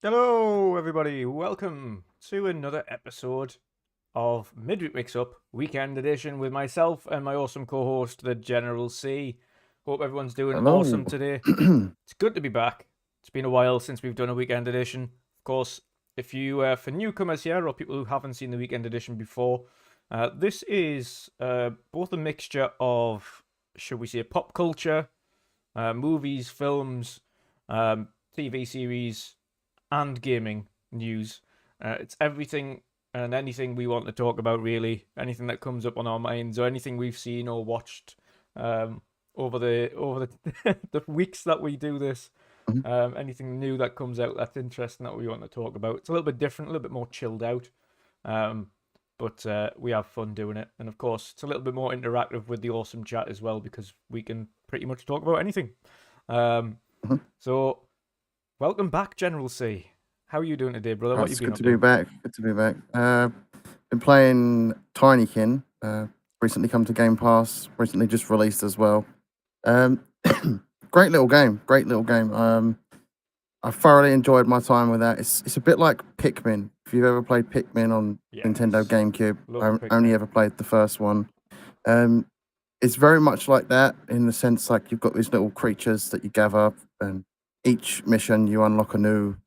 Hello, everybody. Welcome to another episode of Midweek Mix Up Weekend Edition with myself and my awesome co-host, the General C. Hope everyone's doing Hello. awesome today. It's good to be back. It's been a while since we've done a Weekend Edition. Of course, if you for newcomers here or people who haven't seen the Weekend Edition before, this is both a mixture of, should we say, pop culture, movies, films, TV series, and gaming news. It's everything and anything we want to talk about, really. Anything that comes up on our minds, or anything we've seen or watched over the the weeks that we do this. Mhm. Anything new that comes out that's interesting that we want to talk about. It's a little bit different, a little bit more chilled out. But we have fun doing it, and of course, it's a little bit more interactive with the awesome chat as well because we can pretty much talk about anything. Mhm. So welcome back, General C. How are you doing today, brother? What you It's been good up to be to? back. Good to be back. Been playing Tinykin. Recently come to Game Pass. Recently just released as well. Um, great little game. Great little game. I thoroughly enjoyed my time with that. It's a bit like Pikmin. If you've ever played Pikmin on Nintendo Yes. GameCube, Love I only Pikmin. ever played the first one. Um, it's very much like that in the sense like you've got these little creatures that you gather, and each mission you unlock a new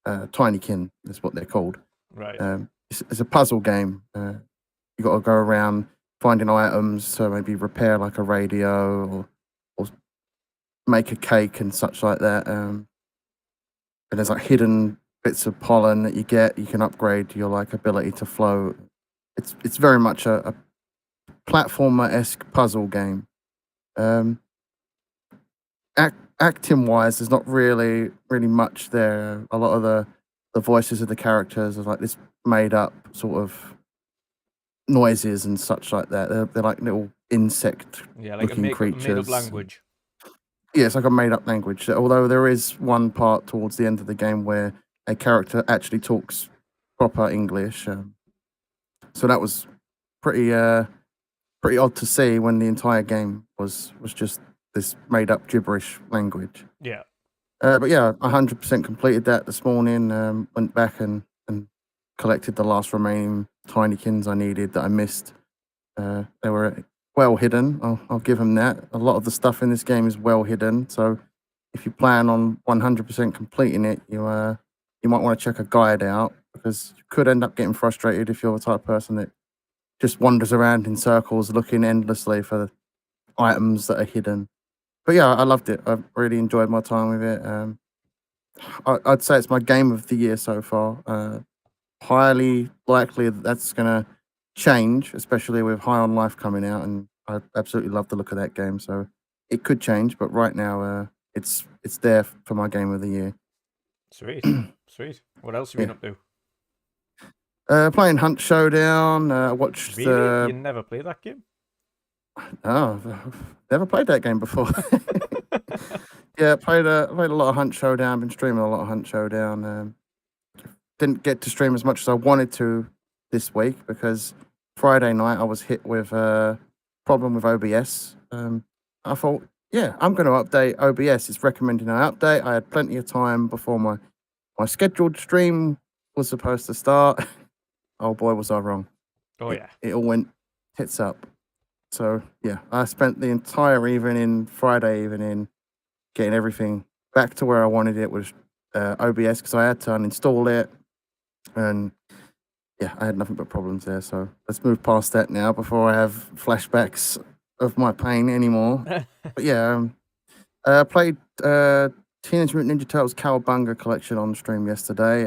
Tinykin is what they're called. Right. It's a puzzle game. You got to go around finding items to maybe repair like a radio or make a cake and such like that. And there's like hidden bits of pollen that you get. You can upgrade your like ability to float. It's very much a platformer-esque puzzle game. Um, Acting wise, there's not really much there. A lot of the voices of the characters are like this made up sort of noises and such like that. They're like little insect Yeah, like a looking made up creatures. language. Yeah, it's like a made up language. Although there is one part towards the end of the game where a character actually talks proper English. So that was pretty pretty odd to see when the entire game was just this made up gibberish language. Yeah. But yeah, 100% completed that this morning. Went back and collected the last remaining Tinykins I needed that I missed. They were well hidden. I'll give them that. A lot of the stuff in this game is well hidden. So if you plan on 100% completing it, you might want to check a guide out because you could end up getting frustrated if you're the type of person that just wanders around in circles looking endlessly for items that are hidden. But yeah, I loved it. I really enjoyed my time with it. I'd say it's my game of the year so far. Highly likely that's gonna change, especially with High on Life coming out, and I absolutely love the look of that game. So it could change, but right now, it's there for my game of the year. Sweet. Sweet. What else have you Yeah, been up to? playing Hunt Showdown. Watched Really? You the never play that game? oh, never played that game before. Yeah, played a lot of Hunt Showdown. Been streaming a lot of Hunt Showdown. Didn't get to stream as much as I wanted to this week because Friday night I was hit with a problem with OBS. I thought, yeah, I'm going to update OBS. It's recommending an update. I had plenty of time before my scheduled stream was supposed to start. Oh boy, was I wrong. Oh It, yeah. it all went tits up. So yeah, I spent the entire evening, Friday evening, getting everything back to where I wanted it with OBS because I had to uninstall it. And yeah, I had nothing but problems there. So let's move past that now before I have flashbacks of my pain anymore. But yeah, played Teenage Mutant Ninja Turtles Cowabunga collection on stream yesterday.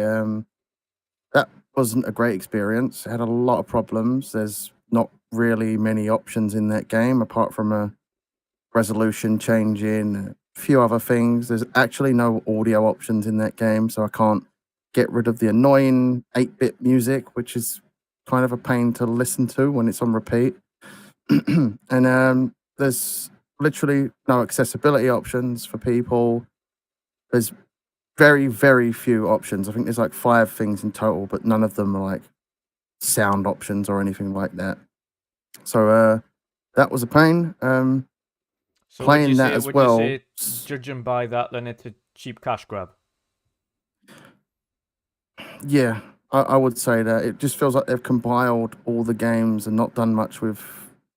That wasn't a great experience. It had a lot of problems. There's not really many options in that game apart from a resolution changing, a few other things. There's actually no audio options in that game, so I can't get rid of the annoying 8-bit music, which is kind of a pain to listen to when it's on repeat. And there's literally no accessibility options for people. There's very few options. I think there's like 5 things in total, but none of them are like sound options or anything like that. So that was a pain. So Playing that as would you well. say judging by that then it's a cheap cash grab? Yeah, I would say that it just feels like they've compiled all the games and not done much with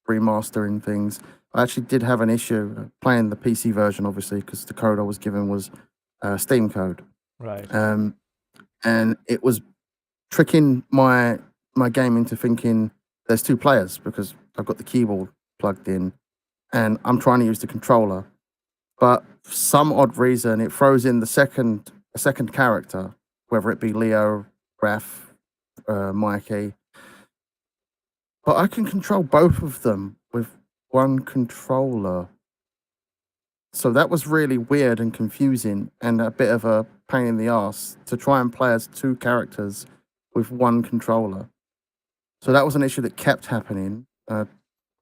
remastering things. I actually did have an issue playing the PC version, obviously, because the code I was given was Steam code, Right. and it was tricking my game into thinking there's two players because I've got the keyboard plugged in, and I'm trying to use the controller. But for some odd reason, it throws in a second character, whether it be Leo, Raph, Mikey. But I can control both of them with one controller. So that was really weird and confusing and a bit of a pain in the ass to try and play as two characters with one controller. So that was an issue that kept happening.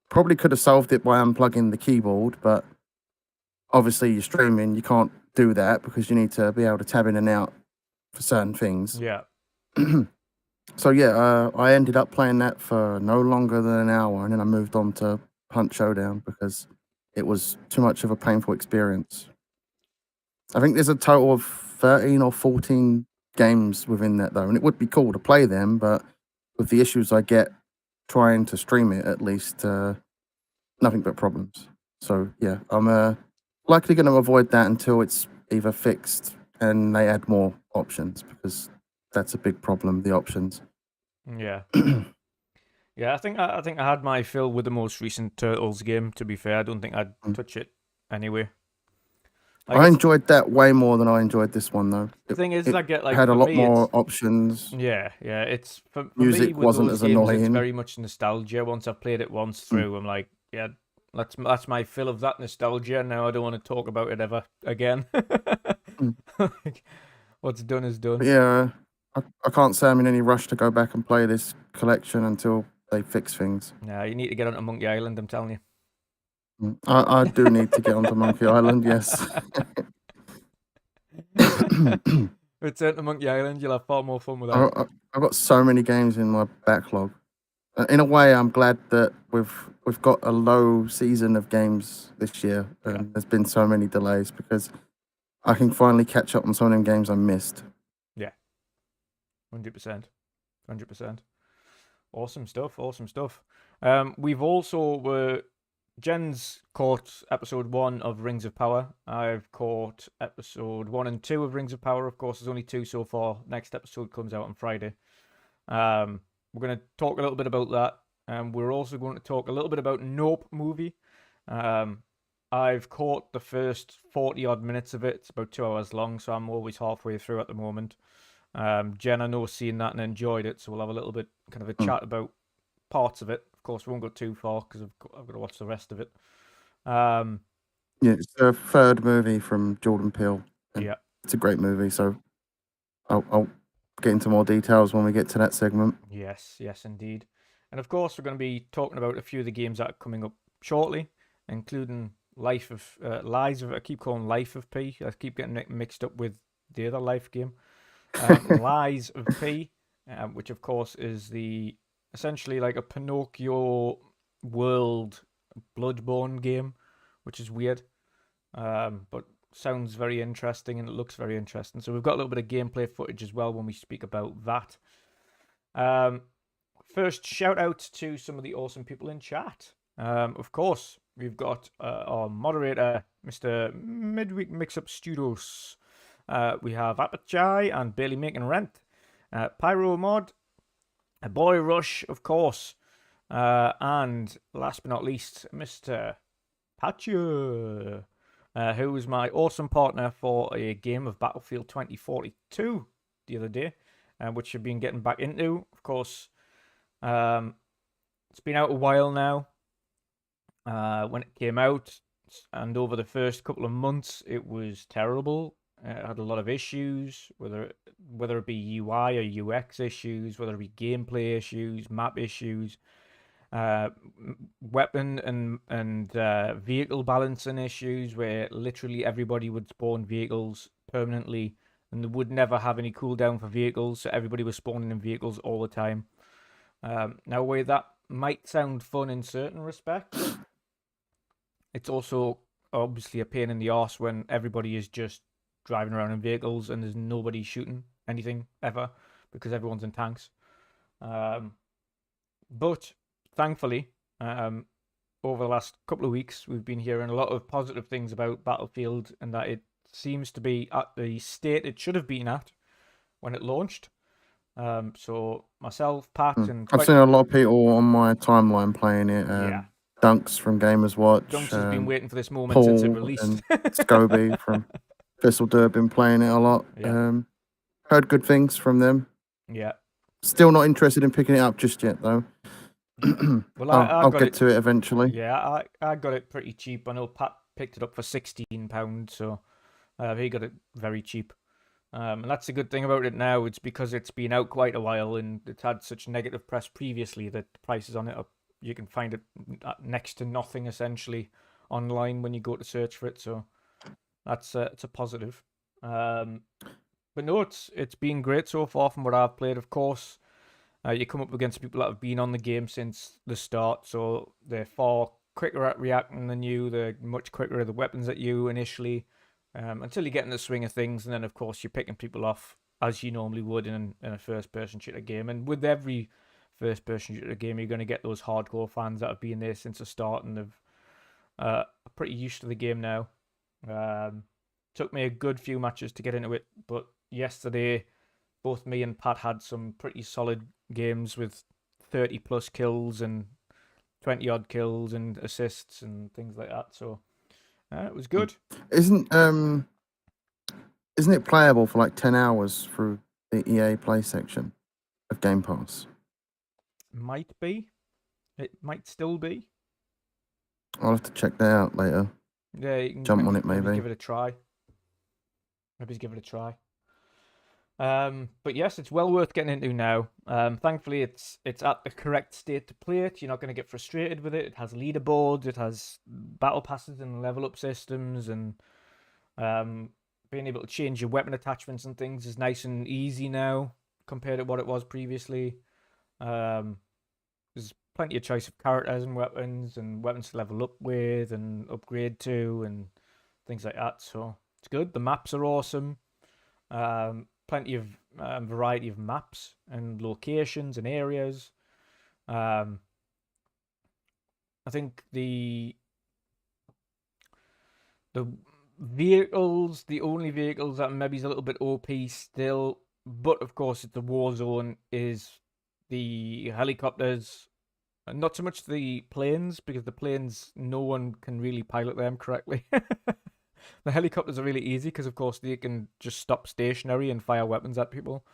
Probably could have solved it by unplugging the keyboard, but obviously you're streaming, you can't do that because you need to be able to tab in and out for certain things. Yeah. So yeah, I ended up playing that for no longer than an hour, and then I moved on to Hunt Showdown because it was too much of a painful experience. I think there's a total of 13 or 14 games within that though, and it would be cool to play them, but with the issues I get trying to stream it, at least, nothing but problems. So yeah, I'm likely going to avoid that until it's either fixed and they add more options, because that's a big problem, the options. Yeah. Yeah, I think I had my fill with the most recent Turtles game. To be fair, I don't think I'd touch it anyway. I enjoyed that way more than I enjoyed this one, though. The thing is, it I get like had a for lot me, more it's options. yeah. It's for me Music with wasn't those as games. It's annoying. very much nostalgia. Once I've played it once through, I'm like, yeah, that's my fill of that nostalgia. Now I don't want to talk about it ever again. Like, what's done is done. But yeah, I can't say I'm in any rush to go back and play this collection until they fix things. Yeah, you need to get onto Monkey Island. I'm telling you. I do need to get onto Monkey Island, yes. Return to Monkey Island. You'll have far more fun with that. I've got so many games in my backlog. In a way, I'm glad that we've got a low season of games this year, and there's been so many delays because I can finally catch up on some of them games I missed. Yeah, 100%, 100%. Awesome stuff. Awesome stuff. We've also Jen's caught episode 1 of Rings of Power. I've caught episode 1 and 2 of Rings of Power. Of course, there's only 2 so far. Next episode comes out on Friday. We're going to talk a little bit about that. And we're also going to talk a little bit about Nope movie. I've caught the first 40 odd minutes of it. It's about 2 hours long, so I'm always halfway through at the moment. Jen, I know, seen that and enjoyed it, so we'll have a little bit kind of a chat about parts of it. Of course, we won't go too far because I've got to watch the rest of it. Yeah, it's the third movie from Jordan Peele. Yeah, it's a great movie. So I'll get into more details when we get to that segment. Yes, indeed. And of course, we're going to be talking about a few of the games that are coming up shortly, including Lies of. I keep calling Life of P. I keep getting it mixed up with the other Life game. Lies of P, which of course is essentially like a Pinocchio world Bloodborne game, which is weird, but sounds very interesting and it looks very interesting. So we've got a little bit of gameplay footage as well when we speak about that. First, shout out to some of the awesome people in chat. Of course, we've got our moderator, Mr. Midweek Mix-Up Studios. We have Apachai and Bailey Making Rent. Pyro Mod, a Boy Rush, of course. And last but not least, Mr. Patcher, who was my awesome partner for a game of Battlefield 2042 the other day, which I've been getting back into. Of course, it's been out a while now. When it came out, and over the first couple of months, it was terrible. It had a lot of issues, whether it be UI or UX issues, whether it be gameplay issues, map issues, weapon and vehicle balancing issues, where literally everybody would spawn vehicles permanently, and they would never have any cooldown for vehicles, so everybody was spawning in vehicles all the time. Now, where that might sound fun in certain respects, it's also obviously a pain in the arse when everybody is just driving around in vehicles and there's nobody shooting anything ever, because everyone's in tanks. But thankfully, over the last couple of weeks, we've been hearing a lot of positive things about Battlefield, and that it seems to be at the state it should have been at when it launched. So myself, Pat, and I've seen a lot of people on my timeline playing it. yeah, Dunks from Gamers Watch, Dunks has been waiting for this moment since it Paul released. and Scobie from Thistledown been playing it a lot. Yeah. Heard good things from them. Yeah. Still not interested in picking it up just yet, though. Well, I'll got get it. to it eventually. Yeah, I got it pretty cheap. I know Pat picked it up for £16, so he got it very cheap. And that's the good thing about it now. It's because it's been out quite a while and it's had such negative press previously that the prices on it are, you can find it at next to nothing essentially online when you go to search for it. So that's it's a positive. But no, it's been great so far from what I've played. Of course, you come up against people that have been on the game since the start, so they're far quicker at reacting than you. They're much quicker at the weapons at you initially, until you get in the swing of things, and then of course you're picking people off as you normally would in a first-person shooter game. And with every first-person shooter game, you're going to get those hardcore fans that have been there since the start and have are pretty used to the game now. Took me a good few matches to get into it, but yesterday both me and Pat had some pretty solid games with 30 plus kills and 20 odd kills and assists and things like that. So it was good. Isn't it playable for like 10 hours through the EA Play section of Game Pass? Might be. It might still be. I'll have to check that out later. Yeah, you can Jump on it maybe. give it a try. Maybe give it a try. But yes, it's well worth getting into now. Thankfully, it's at the correct state to play it. You're not going to get frustrated with it. It has leaderboards, it has battle passes and level up systems, and being able to change your weapon attachments and things is nice and easy now compared to what it was previously. There's plenty of choice of characters and weapons to level up with and upgrade to and things like that. So it's good. The maps are awesome. Plenty of variety of maps and locations and areas. I think the vehicles, the only vehicles that maybe is a little bit OP still, but of course it's the war zone, is the helicopters. Not so much the planes, because the planes, no one can really pilot them correctly. The helicopters are really easy because, of course, they can just stop stationary and fire weapons at people.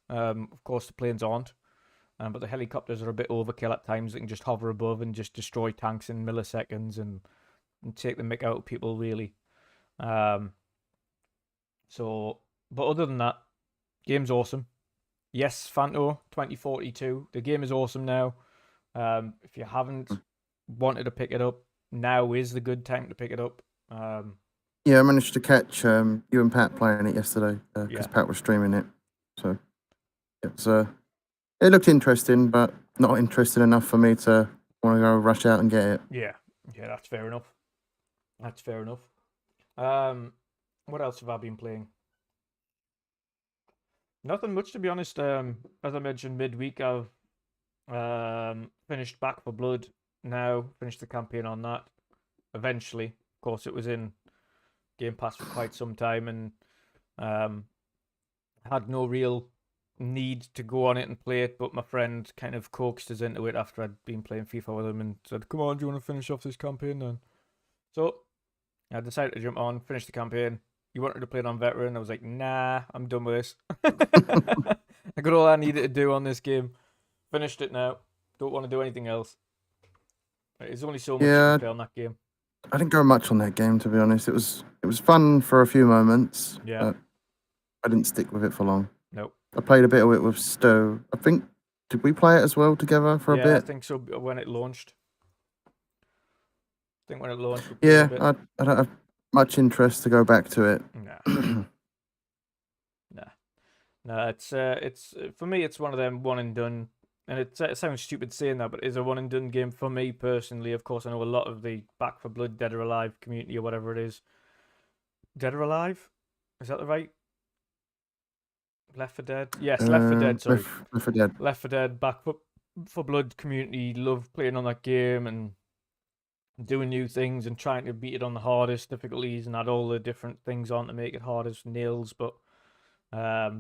Of course, the planes aren't. But the helicopters are a bit overkill at times. They can just hover above and just destroy tanks in milliseconds and take the mick out of people, really. But other than that, game's awesome. Yes, Fanto 2042. The game is awesome now. If you haven't wanted to pick it up, now is the good time to pick it up. Yeah, I managed to catch you and Pat playing it yesterday because Pat was streaming it. So it looked interesting, but not interesting enough for me to want to go rush out and get it. Yeah, that's fair enough. What else have I been playing? Nothing much, to be honest. As I mentioned midweek, I've finished Back for Blood now. Finished the campaign on that. Eventually, of course, it was in Game Pass for quite some time and had no real need to go on it and play it, but my friend kind of coaxed us into it after I'd been playing FIFA with him and said, "Come on, do you want to finish off this campaign then?" So I decided to jump on, finish the campaign. You wanted to play it on veteran. I was like, nah, I'm done with this. I got all I needed to do on this game. Finished it now. Don't want to do anything else. There's only so much you can play on that game. I didn't go much on that game, to be honest. It was fun for a few moments. Yeah. But I didn't stick with it for long. Nope. I played a bit of it with Sto. I think, did we play it as well together for a bit? Yeah, I think so when it launched. We yeah, I don't have much interest to go back to it. Nah. It's for me, it's one of them one and done. And it sounds stupid saying that, but it's a one and done game for me personally. Of course, I know a lot of the Back for Blood, Dead or Alive community or whatever it is. Dead or Alive? Is that the right? Left 4 Dead. Yes, Left 4 Dead. Sorry, Left 4 Dead. Left 4 Dead. Back for Blood community. Love playing on that game and doing new things and trying to beat it on the hardest difficulties and add all the different things on to make it hardest nails. But nah,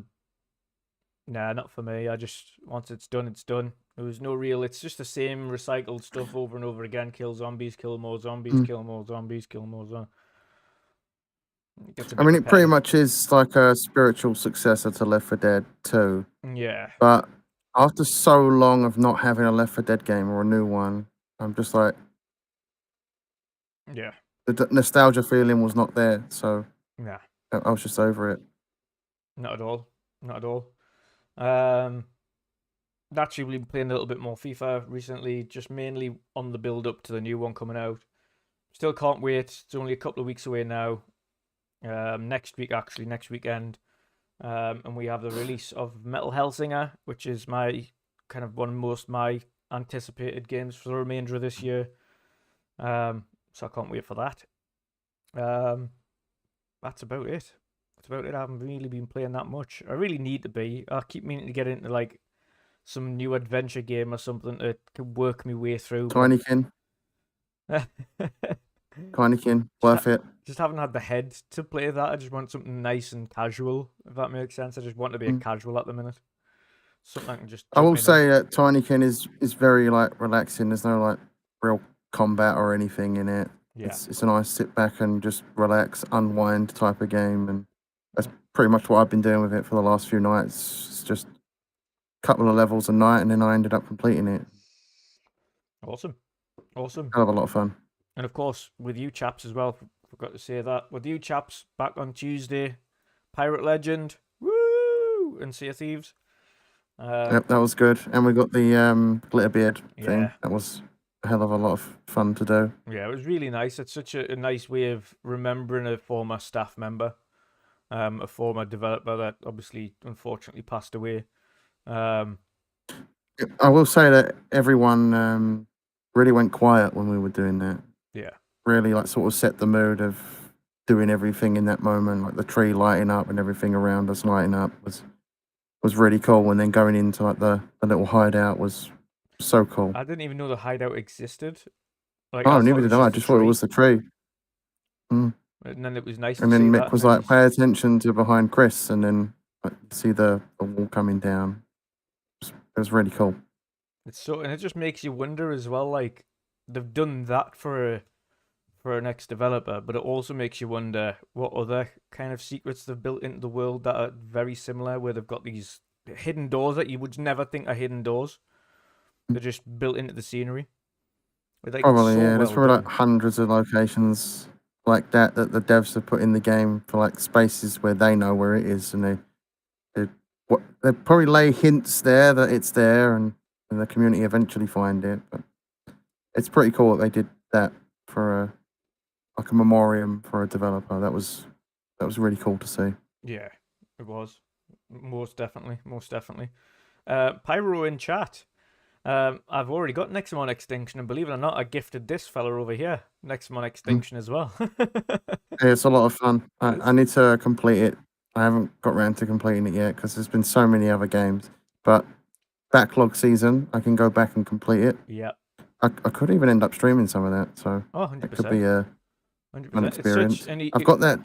not for me. I just once it's done, it's done. There was no real. It's just the same recycled stuff over and over again. Kill zombies, kill more zombies, kill more zombies, kill more zombies. I mean, it pretty much is like a spiritual successor to Left 4 Dead 2. Yeah. But after so long of not having a Left 4 Dead game or a new one, I'm just like, yeah, the nostalgia feeling was not there. So yeah, I was just over it. Not at all. Not at all. Actually, we've been playing a little bit more FIFA recently, just mainly on the build up to the new one coming out. Still can't wait. It's only a couple of weeks away now. Next week, actually, next weekend. And we have the release of Metal Hellsinger, which is my kind of one of my anticipated games for the remainder of this year. So I can't wait for that. That's about it. That's about it. I haven't really been playing that much. I really need to be. I keep meaning to get into like some new adventure game or something to work my way through. Tinykin. Tinykin, worth it. Just haven't had the head to play that. I just want something nice and casual, if that makes sense. I just want to be a casual at the minute. Something I can just. I will say that Tinykin is very like relaxing. There's no like real combat or anything in it. Yeah. It's a nice sit back and just relax, unwind type of game, and that's pretty much what I've been doing with it for the last few nights. It's just a couple of levels a night, and then I ended up completing it. Awesome. Awesome. Hell of a lot of fun. And of course, with you chaps as well, forgot to say that. With you chaps, back on Tuesday, Pirate Legend, woo, and Sea of Thieves. Yep, that was good. And we got the Glitterbeard thing. Yeah. That was a hell of a lot of fun to do. Yeah, it was really nice. It's such a nice way of remembering a former staff member, a former developer that obviously, unfortunately, passed away. I will say that everyone really went quiet when we were doing that. Yeah. Really, like, sort of set the mood of doing everything in that moment, like the tree lighting up and everything around us lighting up was really cool. And then going into like the little hideout was so cool. I didn't even know the hideout existed. Like, neither did I. I just thought it was the tree. And then it was nice. And then Mick was like, "Pay attention to behind Chris," and then like, see the wall coming down. It was really cool. And it just makes you wonder as well. Like, they've done that for an ex-developer, but it also makes you wonder what other kind of secrets they've built into the world that are very similar, where they've got these hidden doors that you would never think are hidden doors. They're just built into the scenery. Like, probably, so yeah. There's probably like hundreds of locations like that the devs have put in the game for like spaces where they know where it is, and they probably lay hints there that it's there, and the community eventually find it. But it's pretty cool that they did that for a memoriam for a developer. That was really cool to see. Yeah, it was. Most definitely. Pyro in chat. I've already got Nexamon Extinction, and believe it or not, I gifted this fella over here Nexamon Extinction as well. Yeah, it's a lot of fun. I need to complete it. I haven't got around to completing it yet because there's been so many other games. But backlog season, I can go back and complete it. Yeah. I could even end up streaming some of that, so 100%. It could be a 100%. fun experience. I've got that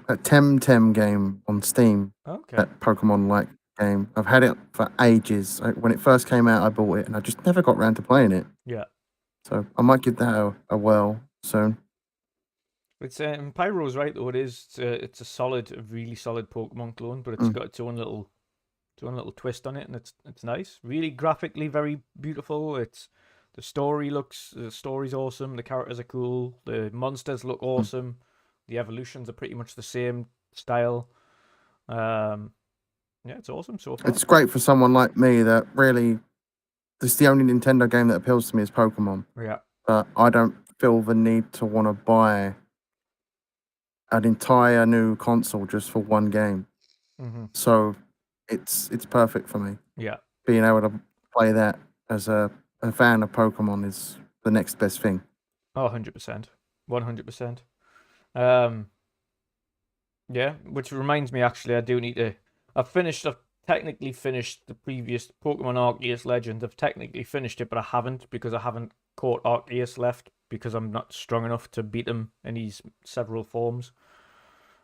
Temtem game on Steam. Okay. That Pokemon-like game. I've had it for ages. When it first came out, I bought it, and I just never got around to playing it. Yeah. So I might give that a whirl soon. It's Pyro's right though. It's a really solid Pokemon clone, but it's got its own little twist on it, and it's nice. Really graphically very beautiful. The story's awesome. The characters are cool. The monsters look awesome. The evolutions are pretty much the same style. Yeah, it's awesome so far. It's great for someone like me that really, this is the only Nintendo game that appeals to me is Pokemon. Yeah. But I don't feel the need to want to buy an entire new console just for one game. Mm-hmm. So it's perfect for me. Yeah. Being able to play that as a fan of Pokemon is the next best thing. Oh, 100%. 100%. Yeah, which reminds me, actually, I do need to. I've technically finished the previous Pokemon Arceus Legend. I've technically finished it, but I haven't because I haven't caught Arceus left because I'm not strong enough to beat him in his several forms.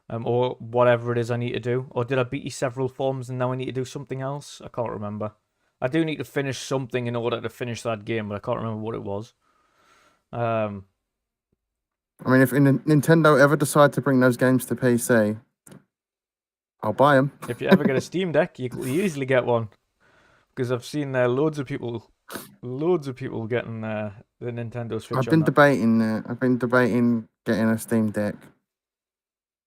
Or whatever it is I need to do. Or did I beat his several forms and now I need to do something else? I can't remember. I do need to finish something in order to finish that game, but I can't remember what it was. I mean, if Nintendo ever decide to bring those games to PC, I'll buy them. If you ever get a Steam Deck, you can easily get one. Because I've seen loads of people getting the Nintendo Switch. I've been debating getting a Steam Deck.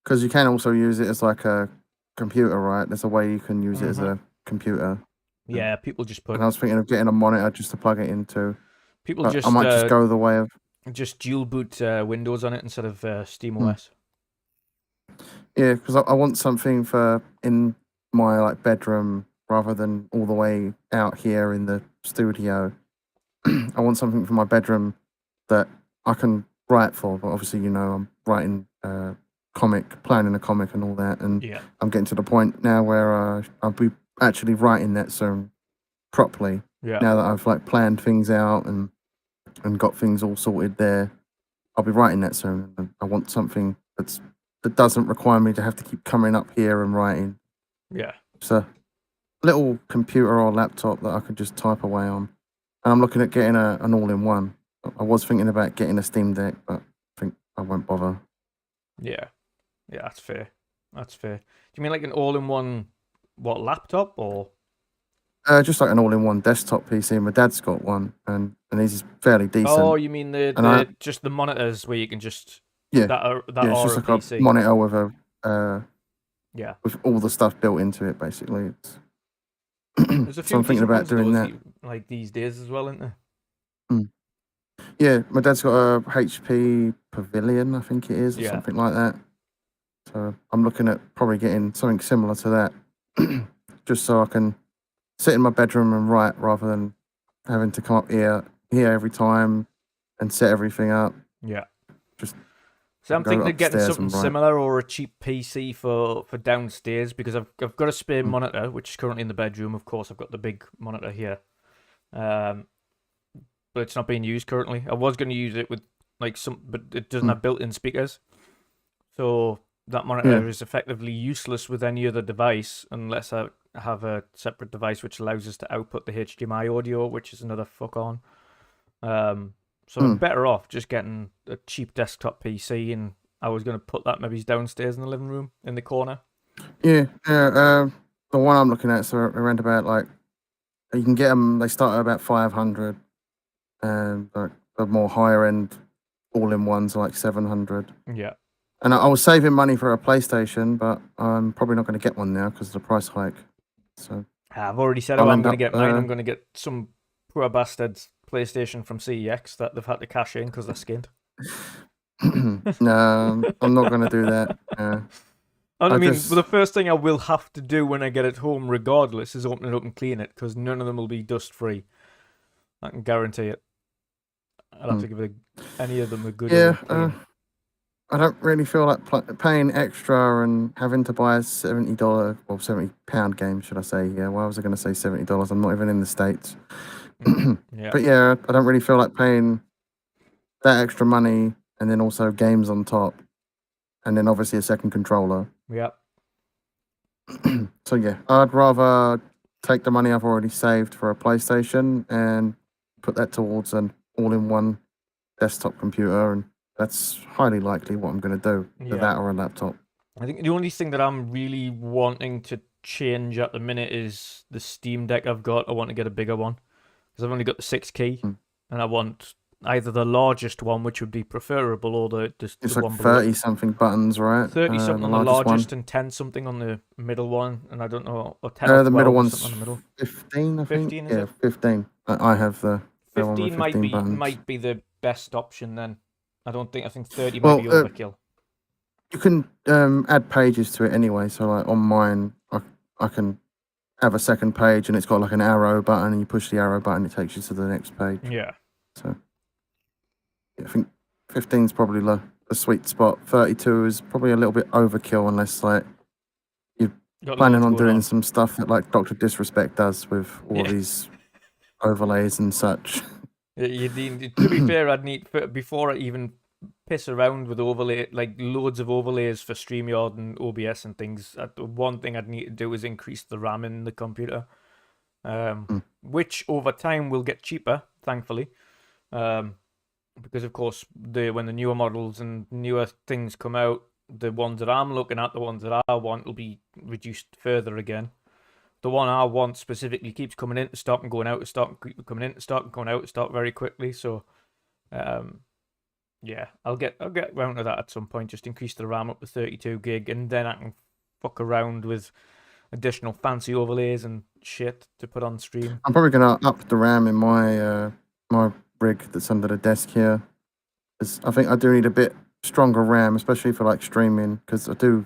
Because you can also use it as like a computer, right? There's a way you can use it as a computer. Yeah, people just put. And I was thinking of getting a monitor just to plug it into. People I might just go the way of just dual boot Windows on it instead of SteamOS. Yeah, because I want something for in my like bedroom rather than all the way out here in the studio. I want something for my bedroom that I can write for. But obviously, I'm writing planning a comic and all that, and Yeah. I'm getting to the point now where I'll be actually writing that soon properly. Yeah. Now that I've like planned things out and got things all sorted there, I'll be writing that soon. And I want something that doesn't require me to have to keep coming up here and writing. Yeah. It's a little computer or laptop that I could just type away on. And I'm looking at getting an all-in-one. I was thinking about getting a Steam Deck, but I think I won't bother. Yeah. Yeah, that's fair. That's fair. Do you mean like an all-in-one, laptop or? Just like an all-in-one desktop PC. My dad's got one, and his is fairly decent. Oh, you mean just the monitors where you can just it's just like PC. a monitor with with all the stuff built into it, basically. There's a few I'm thinking about doing that like these days as well, isn't there? Yeah, my dad's got a HP Pavilion, I think it is, or something like that. So I'm looking at probably getting something similar to that, just so I can sit in my bedroom and write rather than having to come up here every time and set everything up. Yeah. So I'm thinking of getting something similar or a cheap PC for downstairs because I've got a spare monitor which is currently in the bedroom. Of course, I've got the big monitor here, but it's not being used currently. I was going to use it with but it doesn't have built-in speakers, so that monitor is effectively useless with any other device unless I have a separate device which allows us to output the HDMI audio, which is another fuck on. So I'm better off just getting a cheap desktop PC, and I was going to put that maybe downstairs in the living room in the corner. Yeah. The one I'm looking at is around about you can get them. They start at about 500, and the more higher end all-in-ones are like 700. Yeah. And I was saving money for a PlayStation, but I'm probably not going to get one now because of the price hike. So I've already said I'm going to get mine. I'm going to get some poor bastards PlayStation from CEX that they've had to cash in because they're skinned. No, I'm not going to do that. The first thing I will have to do when I get it home, regardless, is open it up and clean it because none of them will be dust free. I can guarantee it. I'll have to give any of them a good clean. I don't really feel like paying extra and having to buy a $70 or £70 game, should I say? Yeah, why was I going to say $70? I'm not even in the States. Yeah. But yeah, I don't really feel like paying that extra money and then also games on top, and then obviously a second controller. Yeah. So yeah, I'd rather take the money I've already saved for a PlayStation and put that towards an all-in-one desktop computer, and that's highly likely what I'm going to do, that or a laptop. I think the only thing that I'm really wanting to change at the minute is the Steam Deck I've got. I want to get a bigger one because I've only got the 6 key, and I want either the largest one, which would be preferable, or the it's the like one below. 30-something buttons, right? 30-something on the largest and 10-something on the middle one, and I don't know, or 10 or 12 the middle one's on the middle. 15, I think. 15, is it? 15. I have the 15 buttons. might be the best option then. I think 30 might be overkill. You can add pages to it anyway. So like on mine, I can have a second page and it's got like an arrow button, and you push the arrow button, it takes you to the next page. Yeah. So I think 15's probably the the sweet spot. 32 is probably a little bit overkill unless like you're Got planning loads on going doing on. some stuff that like Dr. Disrespect does with all Yeah. these overlays and such. You need, to be fair, I'd need before I even piss around with like loads of overlays for StreamYard and OBS and things. One thing I'd need to do is increase the RAM in the computer, which over time will get cheaper, thankfully, because of course when the newer models and newer things come out, the ones that I'm looking at, the ones that I want, will be reduced further again. The one I want specifically keeps coming into stock and going out of stock, coming into stock and going out of stock very quickly. So, yeah, I'll get round to that at some point. Just increase the RAM up to 32 gig, and then I can fuck around with additional fancy overlays and shit to put on stream. I'm probably gonna up the RAM in my my rig that's under the desk here. 'Cause I think I do need a bit stronger RAM, especially for like streaming, because I do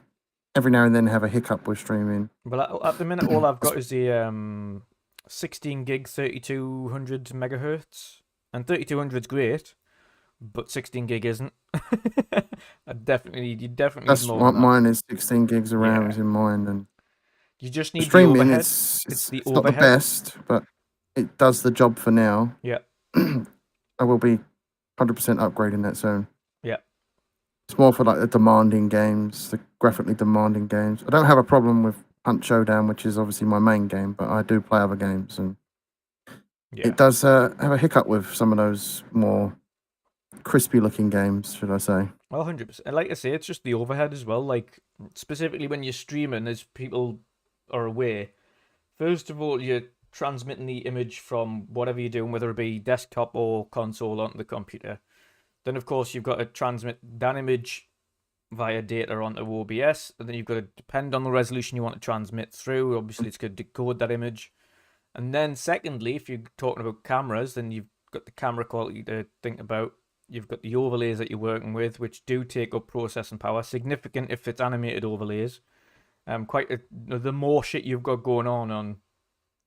every now and then have a hiccup with streaming. Well, at the minute, all I've got is the 16 gig 3200 megahertz, and 3200's great, but 16 gig isn't. You definitely That's need more what than that. mine is. 16 gigs of RAM Yeah. is in mine, and You just the need the streaming overhead. it's the not the overhead. best, but it does the job for now. Yeah. I will be 100% upgrading that soon. Yeah. It's more for like the demanding games, the graphically demanding games. I don't have a problem with Hunt Showdown, which is obviously my main game, but I do play other games, and Yeah. it does have a hiccup with some of those more crispy looking games, should I say. Well, 100%. And like I say, it's just the overhead as well. Like, specifically when you're streaming, as people are aware, first of all, you're transmitting the image from whatever you're doing, whether it be desktop or console, onto the computer. Then, of course, you've got to transmit that image via data onto OBS, and then you've got to depend on the resolution you want to transmit through. Obviously, it's going to decode that image. And then, secondly, if you're talking about cameras, then you've got the camera quality to think about. You've got the overlays that you're working with, which do take up processing power, significant if it's animated overlays. The more shit you've got going on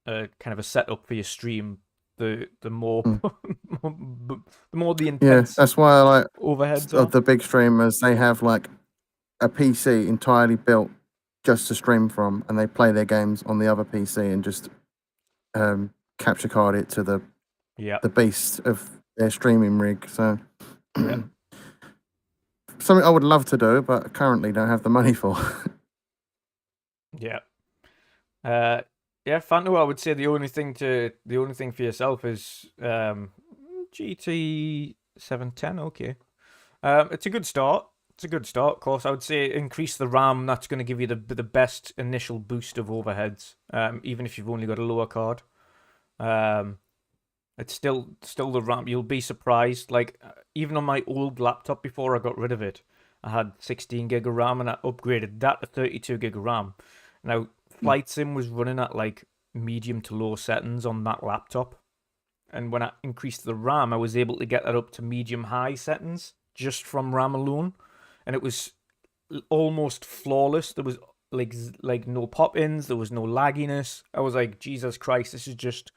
kind of a setup for your stream, the more the more the Yeah, intense that's why I like overheads are. the big streamers. They have like a PC entirely built just to stream from, and they play their games on the other PC and just capture card it to the beast of their streaming rig. So Yeah. something I would love to do, but currently don't have the money for. Yeah. Yeah, Fanto, I would say the only thing for yourself is GT 710. Okay. It's a good start. Of course, I would say increase the RAM. That's going to give you the best initial boost of overheads. Even if you've only got a lower card. It's still the RAM. You'll be surprised. Like, even on my old laptop before I got rid of it, I had 16 gig of RAM, and I upgraded that to 32 gig of RAM. Now, Flight Sim was running at like medium to low settings on that laptop, and when I increased the RAM, I was able to get that up to medium high settings just from RAM alone, and it was almost flawless. There was like no pop-ins, there was no lagginess. I was like, Jesus Christ, this is just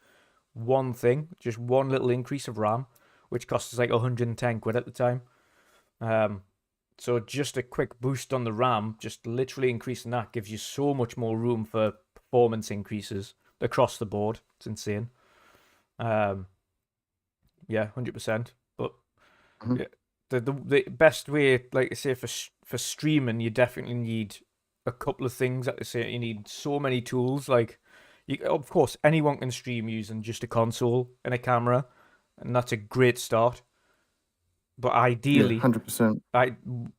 one thing, just one little increase of RAM, which cost us like 110 quid at the time. So just a quick boost on the RAM, just literally increasing that, gives you so much more room for performance increases across the board. It's insane. Yeah, 100%. But yeah, the best way, like I say, for streaming, you definitely need a couple of things. Like I say, you need so many tools. Like, of course, anyone can stream using just a console and a camera, and that's a great start. But ideally, 100%.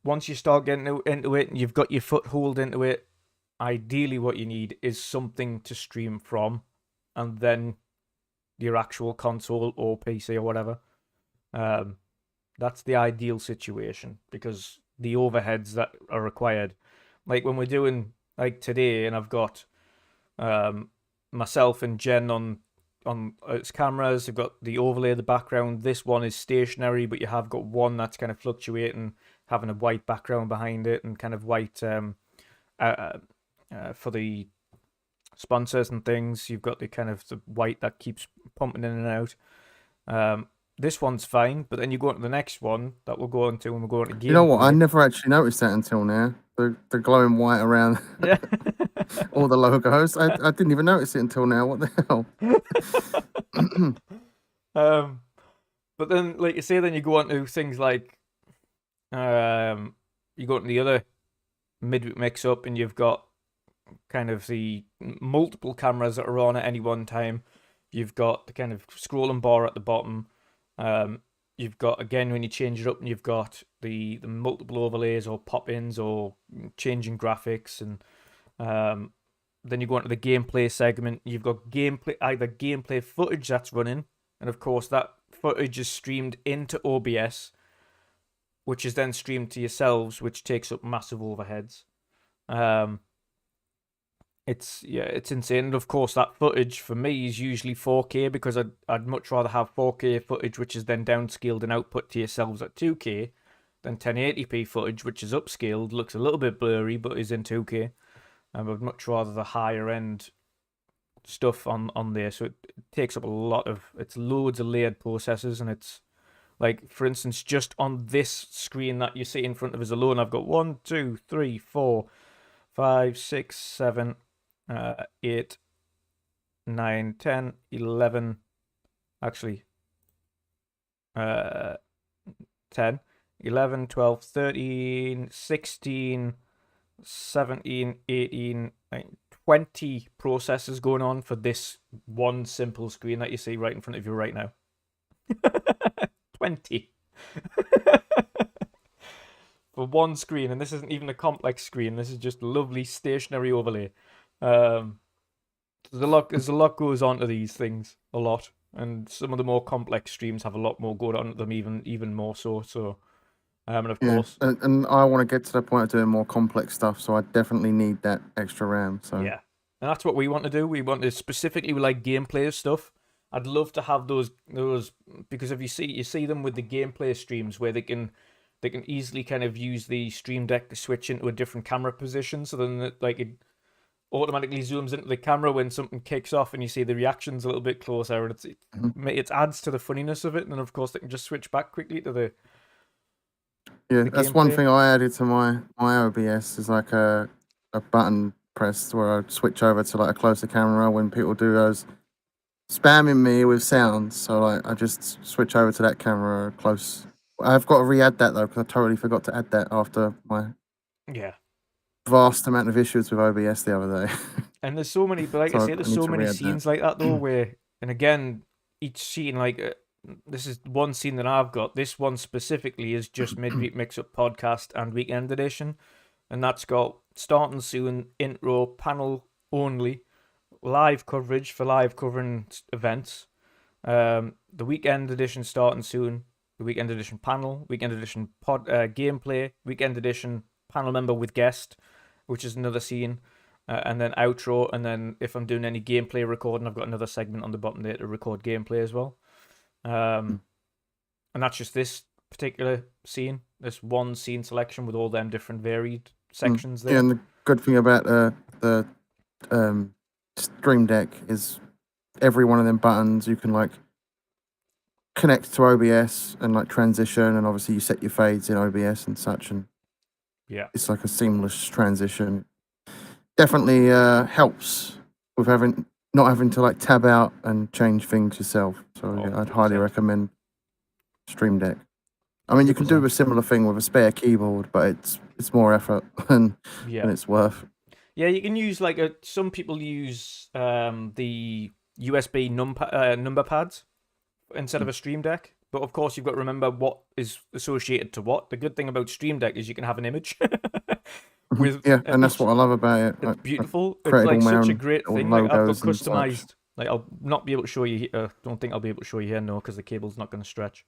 Once you start getting into it and you've got your foothold into it, ideally what you need is something to stream from, and then your actual console or PC or whatever. That's the ideal situation, because the overheads that are required, like when we're doing like today, and I've got myself and Jen on its cameras. I've got the overlay of the background. This one is stationary, but you have got one that's kind of fluctuating, having a white background behind it, and kind of white for the sponsors and things. You've got the kind of the white that keeps pumping in and out. this one's fine, but then you go on to the next one that we'll go into when we go into gameplay. You know what? I never actually noticed that until now. The glowing white around Yeah. all the logos. I didn't even notice it until now. What the hell? But then, like you say, then you go on to things like, you go into the other mid mix up, and you've got kind of the multiple cameras that are on at any one time. You've got the kind of scrolling bar at the bottom. You've got, again, when you change it up, and you've got the multiple overlays or pop-ins or changing graphics, and then you go into the gameplay segment. You've got either gameplay footage that's running, and of course that footage is streamed into OBS, which is then streamed to yourselves, which takes up massive overheads. It's insane. And of course, that footage for me is usually 4K, because I'd much rather have 4K footage, which is then downscaled and output to yourselves at 2K, than 1080p footage, which is upscaled, looks a little bit blurry, but is in 2K. I'd much rather the higher end stuff on there. So it takes up it's loads of layered processors, and it's like, for instance, just on this screen that you see in front of us alone, I've got 1, 2, 3, 4, 5, 6, 7, 8, 9, 10, 11, actually, 10, 11, 12, 13, 16, 17, 18, 20 processors going on for this one simple screen that you see right in front of you right now. 20 for one screen, and this isn't even a complex screen. This is just a lovely stationary overlay. There's a lot goes on to these things, a lot, and some of the more complex streams have a lot more going on to them, even more so. So, and of course, and I want to get to the point of doing more complex stuff, so I definitely need that extra RAM. So yeah, and that's what we want to do. We want to specifically like gameplay stuff. I'd love to have those because if you see them with the gameplay streams where they can easily kind of use the Stream Deck to switch into a different camera position, so then it automatically zooms into the camera when something kicks off, and you see the reactions a little bit closer, and it adds to the funniness of it. And then of course they can just switch back quickly to the that's gameplay. one thing I added to my OBS is like a button press where I switch over to like a closer camera when people do those spamming me with sounds. So like I just switch over to that camera close. I've got to re-add that though, because I totally forgot to add that after my vast amount of issues with OBS the other day. And there's so many, but like I say, there's so many scenes like that though, where, and again, each scene, like this is one scene that I've got. This one specifically is just Midweek Mix-Up Podcast and Weekend Edition, and that's got starting soon, intro, panel only, live coverage for live covering events, the Weekend Edition starting soon, the Weekend Edition panel, Weekend Edition gameplay, Weekend Edition panel member with guest, which is another scene, and then outro, and then if I'm doing any gameplay recording, I've got another segment on the bottom there to record gameplay as well. And that's just this particular scene, this one scene selection with all them different varied sections there. Yeah, and the good thing about the Stream Deck is every one of them buttons you can like connect to OBS and like transition, and obviously you set your fades in OBS and such, and it's like a seamless transition. Definitely helps with not having to like tab out and change things yourself. So I'd highly recommend Stream Deck. I mean, you can do a similar thing with a spare keyboard, but it's more effort than it's worth. Yeah, you can use some people use the USB number pads instead of a Stream Deck. But of course, you've got to remember what is associated to what. The good thing about Stream Deck is you can have an image. And that's what I love about it. It's beautiful. It's like such a great thing. Like I've got customized. Like I'll not be able to show you. Don't think I'll be able to show you here, no, because the cable's not going to stretch.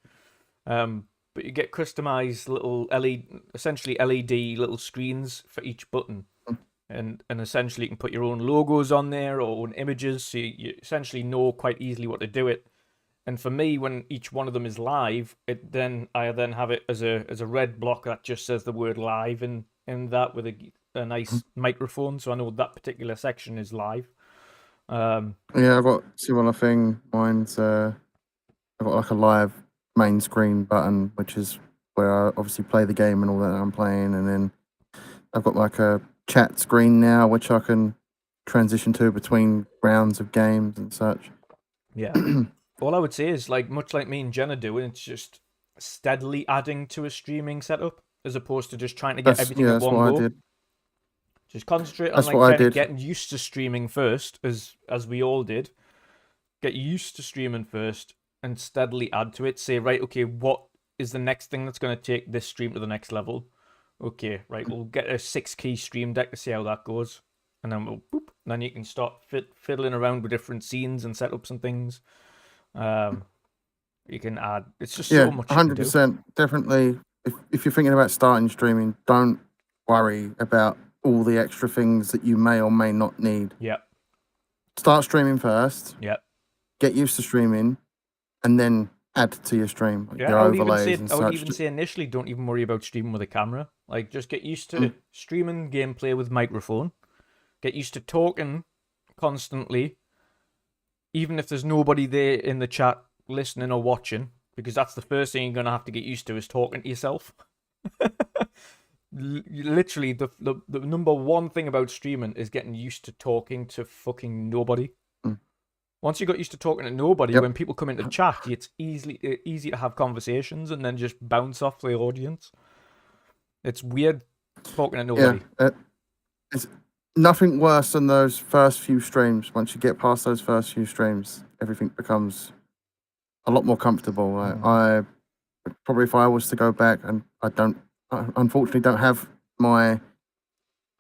But you get customized little essentially LED little screens for each button, and essentially you can put your own logos on there or own images, so you essentially know quite easily what to do it. And for me, when each one of them is live, I then have it as a red block that just says the word live in that with a nice microphone, so I know that particular section is live. Yeah, I've got a similar thing. Mine's I've got like a live main screen button, which is where I obviously play the game and all that I'm playing, and then I've got like a chat screen now, which I can transition to between rounds of games and such. Yeah. All I would say is, like, much like me and Jen are doing, it's just steadily adding to a streaming setup as opposed to just trying to get everything at that's one what go. I did. Just concentrate on That's like what I kind of did. getting used to streaming first, as we all did. Get used to streaming first and steadily add to it. Say, right, okay, what is the next thing that's going to take this stream to the next level? Okay, right, we'll get a 6-key stream deck to see how that goes. And then we'll boop. And then you can start fiddling around with different scenes and setups and things. You can add. It's just so much. 100%. Definitely. If you're thinking about starting streaming, don't worry about all the extra things that you may or may not need. Yep. Start streaming first. Yep. Get used to streaming, and then add to your stream. Yeah, your I would overlays and such. I would even say initially, don't even worry about streaming with a camera. Like, just get used to streaming gameplay with microphone. Get used to talking constantly, even if there's nobody there in the chat listening or watching, because that's the first thing you're going to have to get used to is talking to yourself. Literally, the number one thing about streaming is getting used to talking to fucking nobody. Once you got used to talking to nobody, when people come into chat, it's easy to have conversations and then just bounce off the audience. It's weird talking to nobody. Yeah, it's nothing worse than those first few streams. Once you get past those first few streams, everything becomes a lot more comfortable. I probably, if I was to go back, and I unfortunately don't have my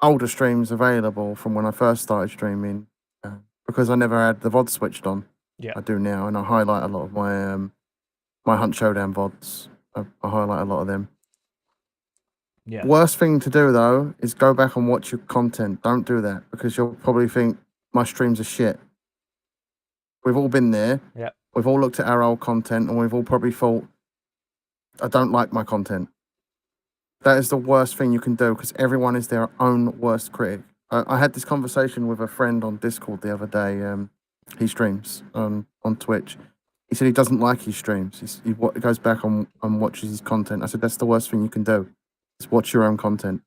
older streams available from when I first started streaming. Because I never had the VOD switched on. Yeah. I do now, and I highlight a lot of my my Hunt Showdown VODs. I highlight a lot of them. Yeah. Worst thing to do though is go back and watch your content. Don't do that, because you'll probably think my streams are shit. We've all been there. Yeah. We've all looked at our old content, and we've all probably thought, I don't like my content. That is the worst thing you can do, because everyone is their own worst critic. I had this conversation with a friend on Discord the other day. He streams on Twitch. He said he doesn't like his streams. He goes back and watches his content. I said, that's the worst thing you can do, is watch your own content.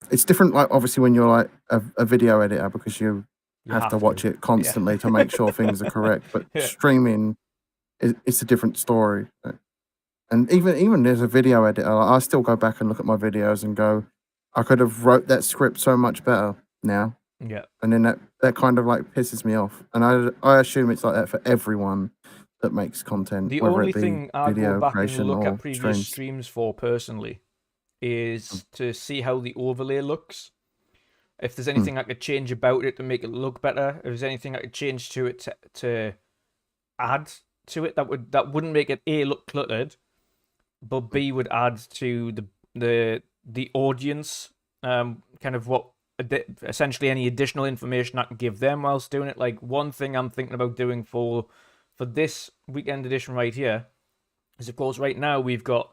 It's different, like, obviously, when you're like a video editor, because you have to watch it constantly to make sure things are correct. But streaming, it's a different story. And even as a video editor, I still go back and look at my videos and go, I could have wrote that script so much better now. Yeah. And then that kind of like pisses me off. And I assume it's like that for everyone that makes content. The whether only it be thing I video go back and creation look or at previous streams. streams for personally is to see how the overlay looks. If there's anything I could change about it to make it look better, if there's anything I could change to it to add to it that wouldn't make it A, look cluttered, but B, would add to the audience, kind of what essentially any additional information I can give them whilst doing it. Like, one thing I'm thinking about doing for this weekend edition right here is, of course, right now we've got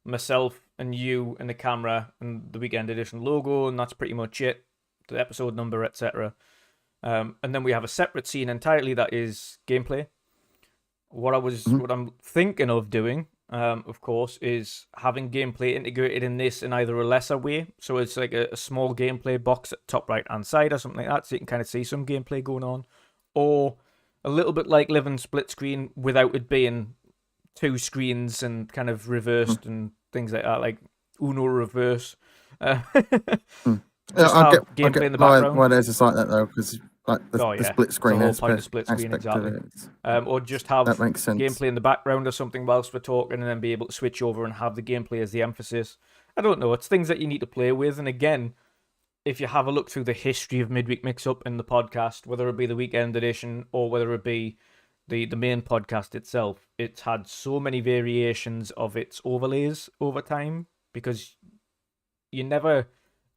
myself and you and the camera and the weekend edition logo, and that's pretty much it, the episode number, etc. And then we have a separate scene entirely that is gameplay. What I'm thinking of doing, of course, is having gameplay integrated in this in either a lesser way. So it's like a small gameplay box at the top right-hand side or something like that, so you can kind of see some gameplay going on. Or a little bit like living split screen without it being two screens and kind of reversed and things like that, like Uno reverse. Just have gameplay in the background. Why there's just like that though, because like the split screen is the whole point of split screen, exactly. Or just have that makes sense. Gameplay in the background or something whilst we're talking, and then be able to switch over and have the gameplay as the emphasis. I don't know. It's things that you need to play with. And again, if you have a look through the history of Midweek Mix-Up in the podcast, whether it be the weekend edition or whether it be the main podcast itself, it's had so many variations of its overlays over time, because you never,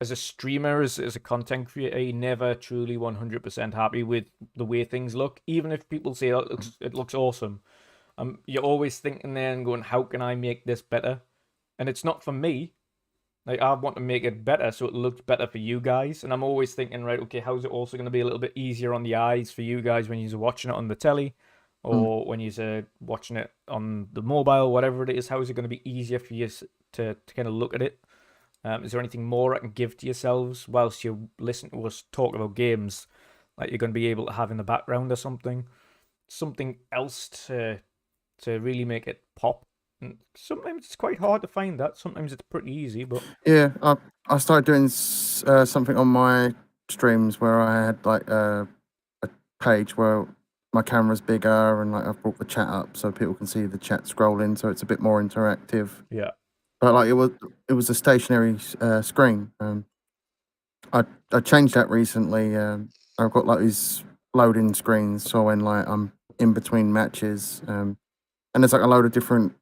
as a streamer, as a content creator, you're never truly 100% happy with the way things look. Even if people say it looks awesome, you're always thinking there and going, how can I make this better? And it's not for me. Like, I want to make it better so it looks better for you guys. And I'm always thinking, right, okay, how's it also going to be a little bit easier on the eyes for you guys when you're watching it on the telly? or when you're watching it on the mobile, whatever it is? How is it going to be easier for you to kind of look at it? Is there anything more I can give to yourselves whilst you listen to us talk about games, like you're going to be able to have in the background or something? Something else to really make it pop. And sometimes it's quite hard to find that. Sometimes it's pretty easy, but Yeah, I started doing something on my streams where I had like a page where my camera's bigger and like I've brought the chat up so people can see the chat scrolling, so it's a bit more interactive. yeah, But like it was a stationary screen. I changed that recently. I've got like these loading screens, so when like I'm in between matches, and there's like a load of different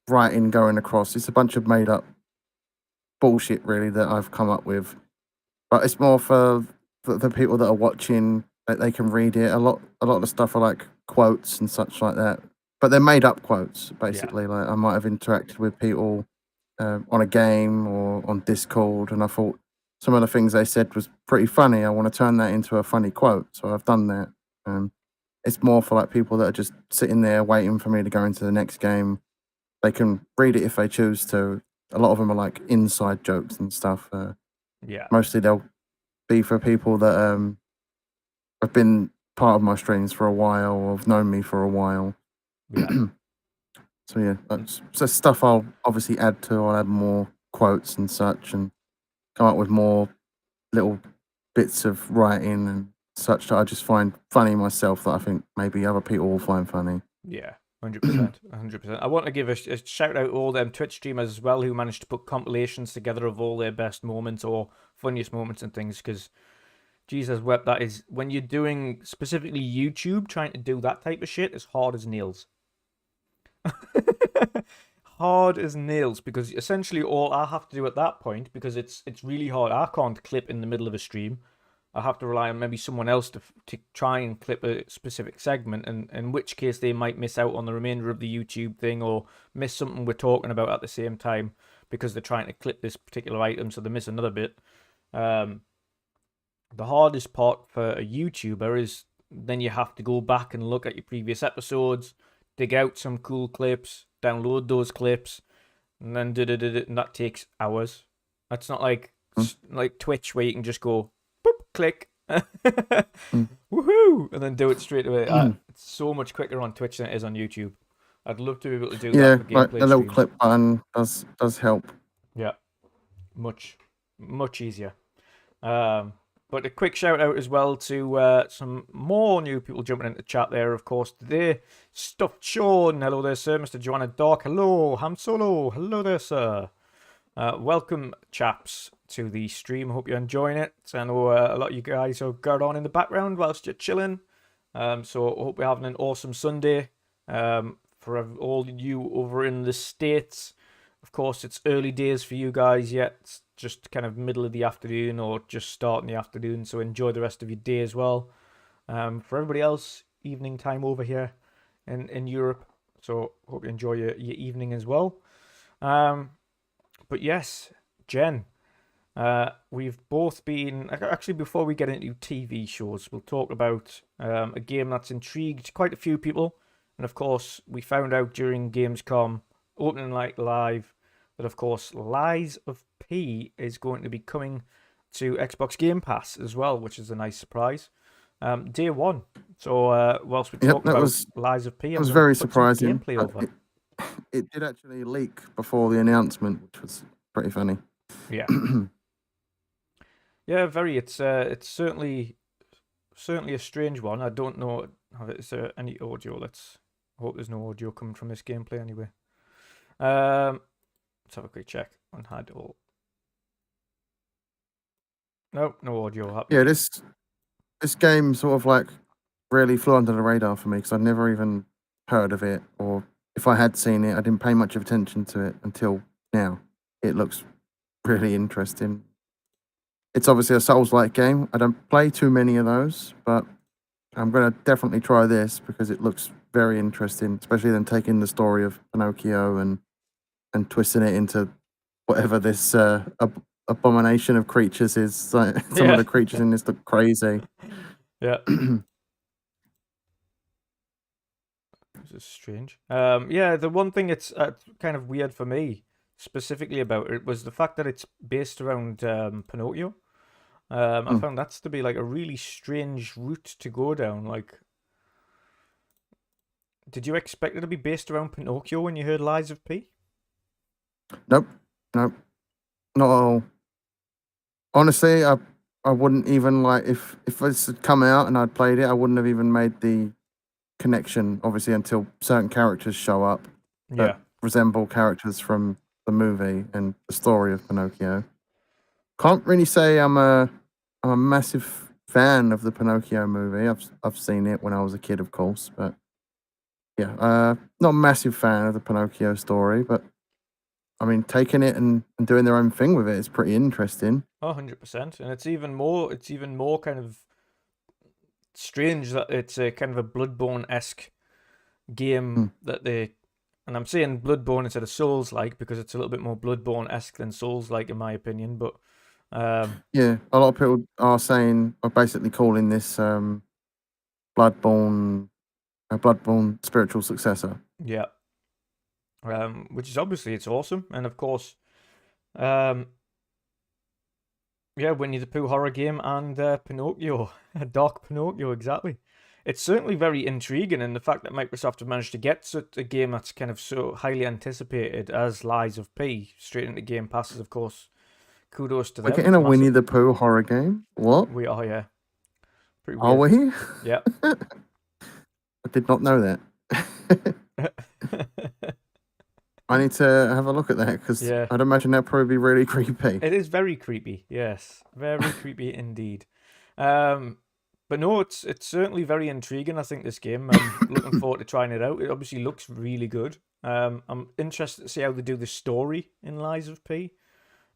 writing going across. It's a bunch of made up bullshit, really, that I've come up with. But it's more for the people that are watching, that they can read it. A lot of the stuff are like quotes and such like that, but they're made up quotes, basically. Like I might have interacted with people on a game or on Discord, and I thought some of the things they said was pretty funny. I want to turn that into a funny quote, so I've done that. It's more for like people that are just sitting there waiting for me to go into the next game. They can read it if they choose to. A lot of them are like inside jokes and stuff. yeah, Mostly they'll be for people that have been part of my streams for a while or have known me for a while. yeah, So yeah, that's so stuff I'll obviously add to. I'll add more quotes and such, and come up with more little bits of writing and such that I just find funny myself, that I think maybe other people will find funny. yeah. 100%, 100%. I want to give a shout out to all them Twitch streamers as well who managed to put compilations together of all their best moments or funniest moments and things, because Jesus wept, that is, when you're doing specifically YouTube, trying to do that type of shit is hard as nails. Hard as nails, because essentially all I have to do at that point, because it's really hard, I can't clip in the middle of a stream. I have to rely on maybe someone else to try and clip a specific segment, and in which case they might miss out on the remainder of the YouTube thing or miss something we're talking about at the same time because they're trying to clip this particular item, so they miss another bit. The hardest part for a YouTuber is then you have to go back and look at your previous episodes, dig out some cool clips, download those clips, and then and that takes hours. That's not like Twitch where you can just go boop, click, woohoo, and then do it straight away. It's so much quicker on Twitch than it is on YouTube. I'd love to be able to do that for gameplay like the little streams. clip button does help. Yeah, much easier. But a quick shout out as well to some more new people jumping into chat there, of course, today. Stuffed Sean, hello there, sir. Mr. Joanna Dark, hello. Ham Solo, hello there, sir. Welcome, chaps, to the stream. Hope you're enjoying it. I know a lot of you guys are going on in the background whilst you're chilling. So I hope you're having an awesome Sunday. For all you over in the States, of course, it's early days for you guys yet. It's just kind of middle of the afternoon or just starting the afternoon. So enjoy the rest of your day as well. For everybody else, evening time over here in Europe. So hope you enjoy your evening as well. But yes, Jen, we've both been... Actually, before we get into TV shows, we'll talk about a game that's intrigued quite a few people. And of course, we found out during Gamescom Opening Night Live that, of course, Lies of P is going to be coming to Xbox Game Pass as well, which is a nice surprise. Day one. So whilst we talk about Lies of P, it was very surprising. Gameplay over. It did actually leak before the announcement, which was pretty funny. Yeah. Yeah, very. It's certainly a strange one. I don't know. Is there any audio? I hope there's no audio coming from this gameplay anyway. Let's have a quick check on Hadol. Nope, no audio happening. Yeah, this game sort of like really flew under the radar for me because I'd never even heard of it, or if I had seen it, I didn't pay much attention to it until now. It looks really interesting. It's obviously a Souls-like game. I don't play too many of those, but I'm going to definitely try this because it looks very interesting, especially then taking the story of Pinocchio and twisting it into whatever this abomination of creatures is. Like, some of the creatures in this look crazy. Yeah. is strange. Yeah, the one thing it's kind of weird for me specifically about it was the fact that it's based around Pinocchio. I Mm. found that's to be like a really strange route to go down. Like, did you expect it to be based around Pinocchio when you heard Lies of P? Nope, nope, not at all. Honestly, I wouldn't even like if this had come out and I'd played it, I wouldn't have even made the connection, obviously, until certain characters show up Yeah, that resemble characters from the movie and the story of Pinocchio. Can't really say I'm a massive fan of the Pinocchio movie. I've seen it when I was a kid, of course, but yeah, not a massive fan of the Pinocchio story. But I mean, taking it and doing their own thing with it is pretty interesting. 100%. And it's even more kind of strange that it's a kind of a Bloodborne-esque game Mm. that they, and I'm saying Bloodborne instead of Souls-like because it's a little bit more Bloodborne-esque than Souls-like in my opinion. But Yeah, a lot of people are basically calling this Bloodborne a Bloodborne spiritual successor. yeah, which is obviously it's awesome, and of course, um, yeah, Winnie the Pooh horror game and Pinocchio, a dark Pinocchio, exactly. It's certainly very intriguing, and the fact that Microsoft have managed to get such a game that's kind of so highly anticipated as Lies of P straight into Game Passes, of course, kudos to We're them. getting It's a Winnie massive. the Pooh horror game. What? We are, yeah, pretty Are weird. we? Yeah. I did not know that. I need to have a look at that because Yeah. I'd imagine that'd probably be really creepy. It is very creepy, yes, very creepy indeed. But no, it's certainly very intriguing. I think this game. I'm looking forward to trying it out. It obviously looks really good. I'm interested to see how they do the story in Lies of P,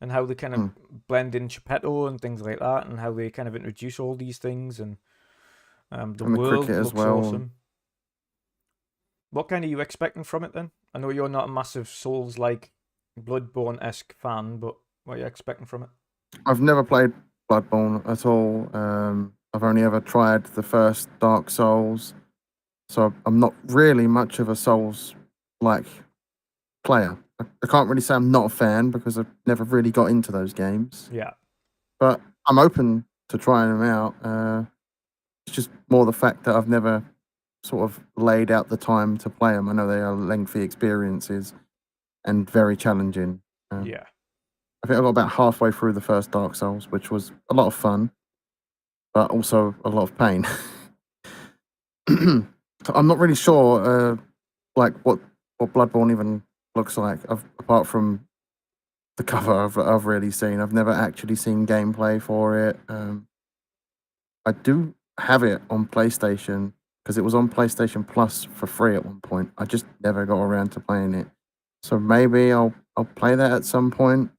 and how they kind of Mm. blend in Geppetto and things like that, and how they kind of introduce all these things, and the And the world cricket as looks well. awesome. What kind are you expecting from it then? I know you're not a massive Souls-like, Bloodborne-esque fan, but what are you expecting from it? I've never played Bloodborne at all. I've only ever tried the first Dark Souls, so I'm not really much of a Souls-like player. I can't really say I'm not a fan because I've never really got into those games. Yeah. But I'm open to trying them out. It's just more the fact that I've never sort of laid out the time to play them. I know they are lengthy experiences and very challenging. Yeah. I think I got about halfway through the first Dark Souls, which was a lot of fun, but also a lot of pain. So I'm not really sure, like what Bloodborne even looks like. Apart from the cover, I've really seen. I've never actually seen gameplay for it. I do have it on PlayStation because it was on PlayStation Plus for free at one point. I just never got around to playing it. So maybe I'll play that at some point.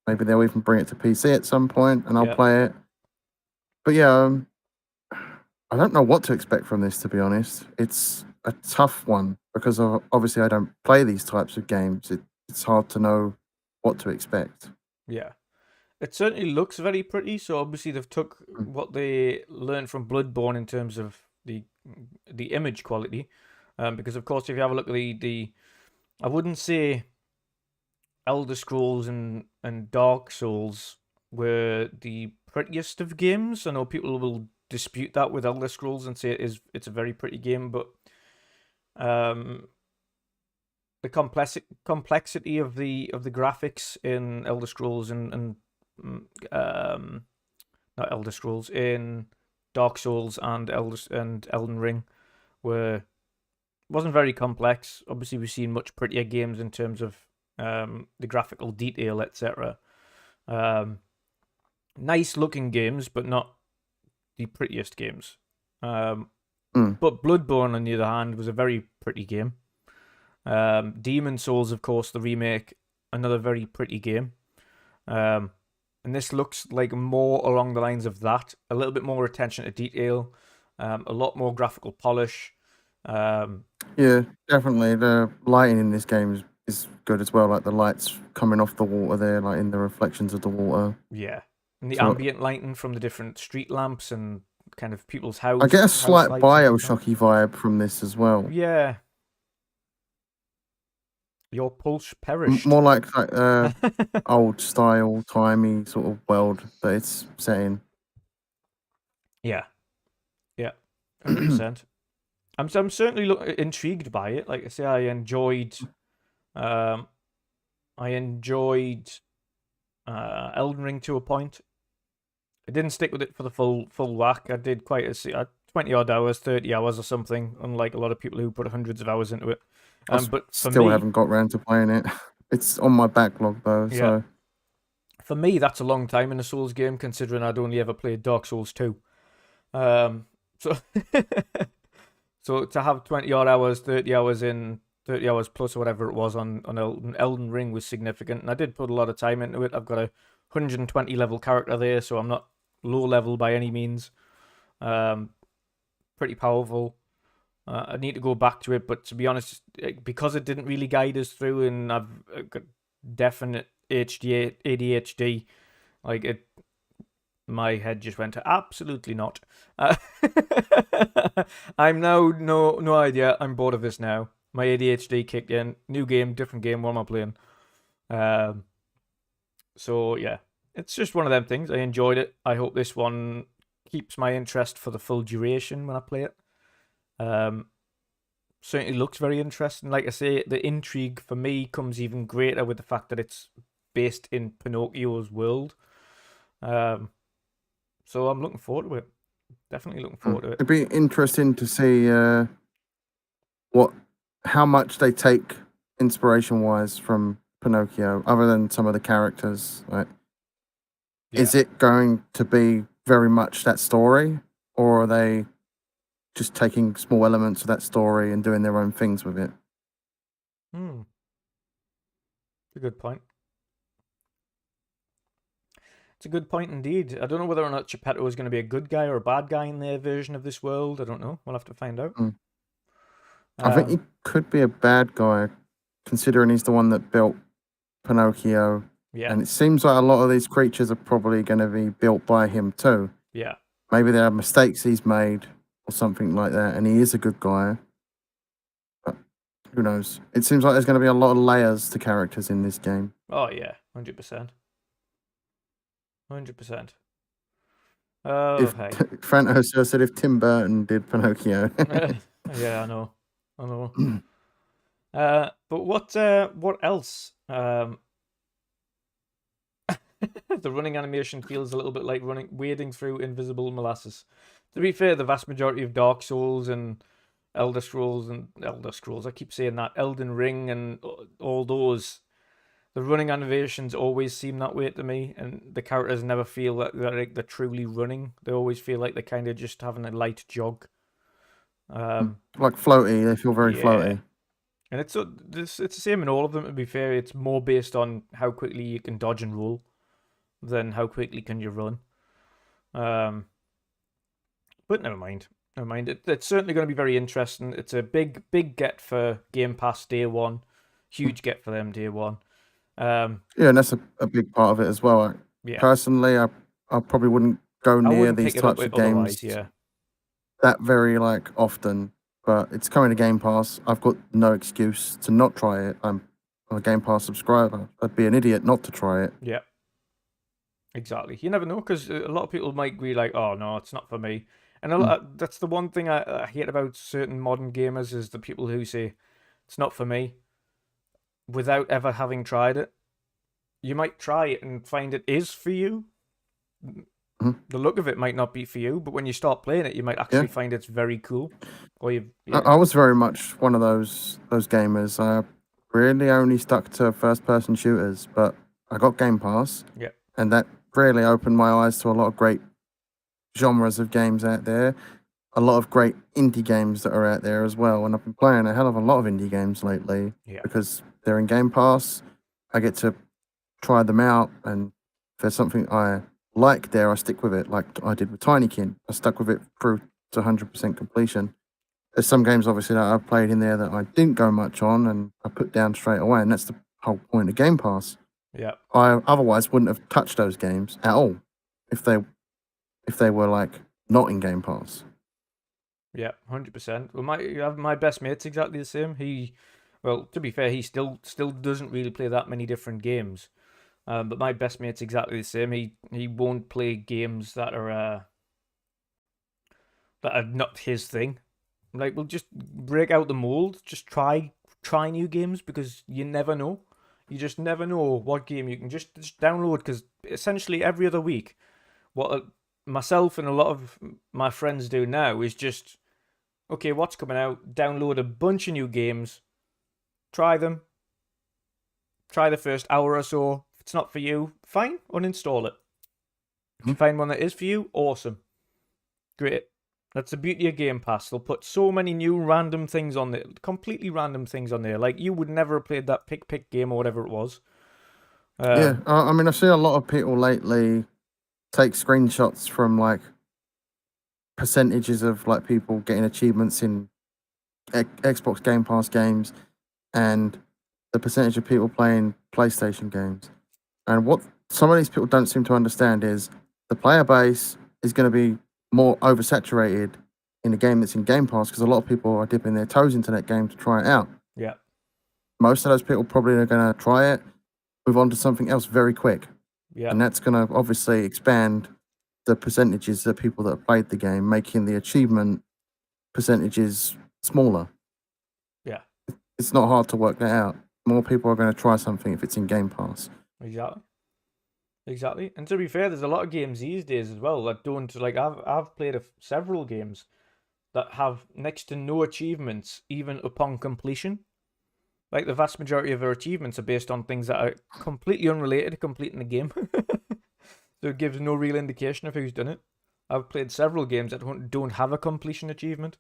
Maybe they'll even bring it to PC at some point, and I'll Yeah. play it. But yeah, I don't know what to expect from this. To be honest, it's a tough one because obviously I don't play these types of games. It's hard to know what to expect. Yeah. It certainly looks very pretty, so obviously they've took Mm. what they learned from Bloodborne in terms of the image quality. Because of course if you have a look at the I wouldn't say Elder Scrolls and Dark Souls were the prettiest of games. I know people will dispute that with Elder Scrolls and say it's a very pretty game, but the complexity of the graphics in Elder Scrolls and not Elder Scrolls in Dark Souls and Elden Ring wasn't very complex. Obviously, we've seen much prettier games in terms of the graphical detail, etc. Nice looking games, but not the prettiest games. But Bloodborne, on the other hand, was a very pretty game. Demon Souls, of course, the remake, another very pretty game. And this looks like more along the lines of that. A little bit more attention to detail, a lot more graphical polish. Yeah, definitely. The lighting in this game is good as well. Like the lights coming off the water there, like in the reflections of the water. Yeah. And the So ambient lighting from the different street lamps and kind of people's house. I get a house slight lights and things like that. Bioshocky vibe from this as well. Yeah. Your pulse perished. More like old style, timey sort of world that it's set in. Yeah, 100%. I'm certainly intrigued by it. Like I say, um, I enjoyed Elden Ring to a point. I didn't stick with it for the full whack. I did quite 20 odd hours, 30 hours or something. Unlike a lot of people who put hundreds of hours into it. But for still me, haven't got round to playing it. It's on my backlog though. yeah. So For me, that's a long time in a Souls game, considering I'd only ever played Dark Souls 2. So so to have 20 odd hours, 30 hours in, 30 hours plus or whatever it was on Elden Ring was significant, and I did put a lot of time into it. I've got a 120 level character there, so I'm not low level by any means. Pretty powerful. I need to go back to it, but to be honest, because it didn't really guide us through, and I've got definite ADHD, like it, my head just went to absolutely not. I'm now no idea. I'm bored of this now. My ADHD kicked in. New game, different game. What am I playing? So yeah, it's just one of them things. I enjoyed it. I hope this one keeps my interest for the full duration when I play it. Certainly looks very interesting. Like I say, the intrigue for me comes even greater with the fact that it's based in Pinocchio's world. So I'm looking forward to it. Definitely looking forward to it. It'd be interesting to see how much they take inspiration wise from Pinocchio, other than some of the characters. Like, is it going to be very much that story, or are they just taking small elements of that story and doing their own things with it? It's a good point. It's a good point indeed. I don't know whether or not Geppetto is going to be a good guy or a bad guy in their version of this world. I don't know. We'll have to find out. I think he could be a bad guy, considering he's the one that built Pinocchio. Yeah. And it seems like a lot of these creatures are probably going to be built by him too. Yeah. Maybe there are mistakes he's made or something like that, and he is a good guy. But who knows? It seems like there's going to be a lot of layers to characters in this game. Oh, yeah. 100%. 100%. Oh, If hey. Franto said if Tim Burton did Pinocchio. Yeah, I know. But what else? The running animation feels a little bit like wading through invisible molasses. To be fair, the vast majority of Dark Souls and Elder Scrolls, I keep saying that, Elden Ring and all those, the running animations always seem that way to me, and the characters never feel like they're truly running. They always feel like they're kind of just having a light jog. Like floaty, they feel very floaty. And it's the same in all of them, to be fair. It's more based on how quickly you can dodge and roll than how quickly can you run. But never mind. It's certainly going to be very interesting. It's a big get for Game Pass day one. Huge get for them day one. Yeah, and that's a big part of it as well. Personally, I probably wouldn't go near these types of games that very often. But it's coming to Game Pass. I've got no excuse to not try it. I'm a Game Pass subscriber. I'd be an idiot not to try it. Yeah. Exactly. You never know, because a lot of people might be like, "Oh no, it's not for me." And that's the one thing I hate about certain modern gamers is the people who say it's not for me without ever having tried it. You might try it and find it is for you. The look of it might not be for you, but when you start playing it, you might actually find it's very cool. Or I was very much one of those gamers. I really only stuck to first-person shooters, but I got Game Pass. Yeah. And that really opened my eyes to a lot of great genres of games out there. A lot of great indie games that are out there as well. And I've been playing a hell of a lot of indie games lately because they're in Game Pass. I get to try them out, and if there's something I like there, I stick with it, like I did with Tinykin. I stuck with it through to 100% completion. There's some games, obviously, that I've played in there that I didn't go much on, and I put down straight away, and that's the whole point of Game Pass. Yeah. I otherwise wouldn't have touched those games at all if they were not in Game Pass. Yeah, 100%. Well, my best mate's exactly the same. Well, to be fair, he still doesn't really play that many different games. But my best mate's exactly the same. He won't play games that are not his thing. Like, we'll just break out the mold. Just try new games, because you never know. You just never know what game you can just download, because essentially every other week, what myself and a lot of my friends do now is just, okay, what's coming out? Download a bunch of new games, try them, try the first hour or so. If it's not for you, fine, uninstall it. If you find one that is for you, awesome. Great. That's the beauty of Game Pass. They'll put so many new random things on there, completely random things on there. Like, you would never have played that pick game or whatever it was. Yeah, I mean, I've seen a lot of people lately take screenshots from like percentages of like people getting achievements in Xbox Game Pass games and the percentage of people playing PlayStation games. And what some of these people don't seem to understand is the player base is going to be more oversaturated in a game that's in Game Pass, because a lot of people are dipping their toes into that game to try it out. Yeah. Most of those people probably are going to try it, move on to something else very quick. Yeah. And that's going to obviously expand the percentages of people that have played the game, making the achievement percentages smaller. Yeah. It's not hard to work that out. More people are going to try something if it's in Game Pass. Exactly. And to be fair, there's a lot of games these days as well that don't, like, I've played several games that have next to no achievements even upon completion. Like, the vast majority of their achievements are based on things that are completely unrelated to completing the game. So it gives no real indication of who's done it. I've played several games that don't have a completion achievement.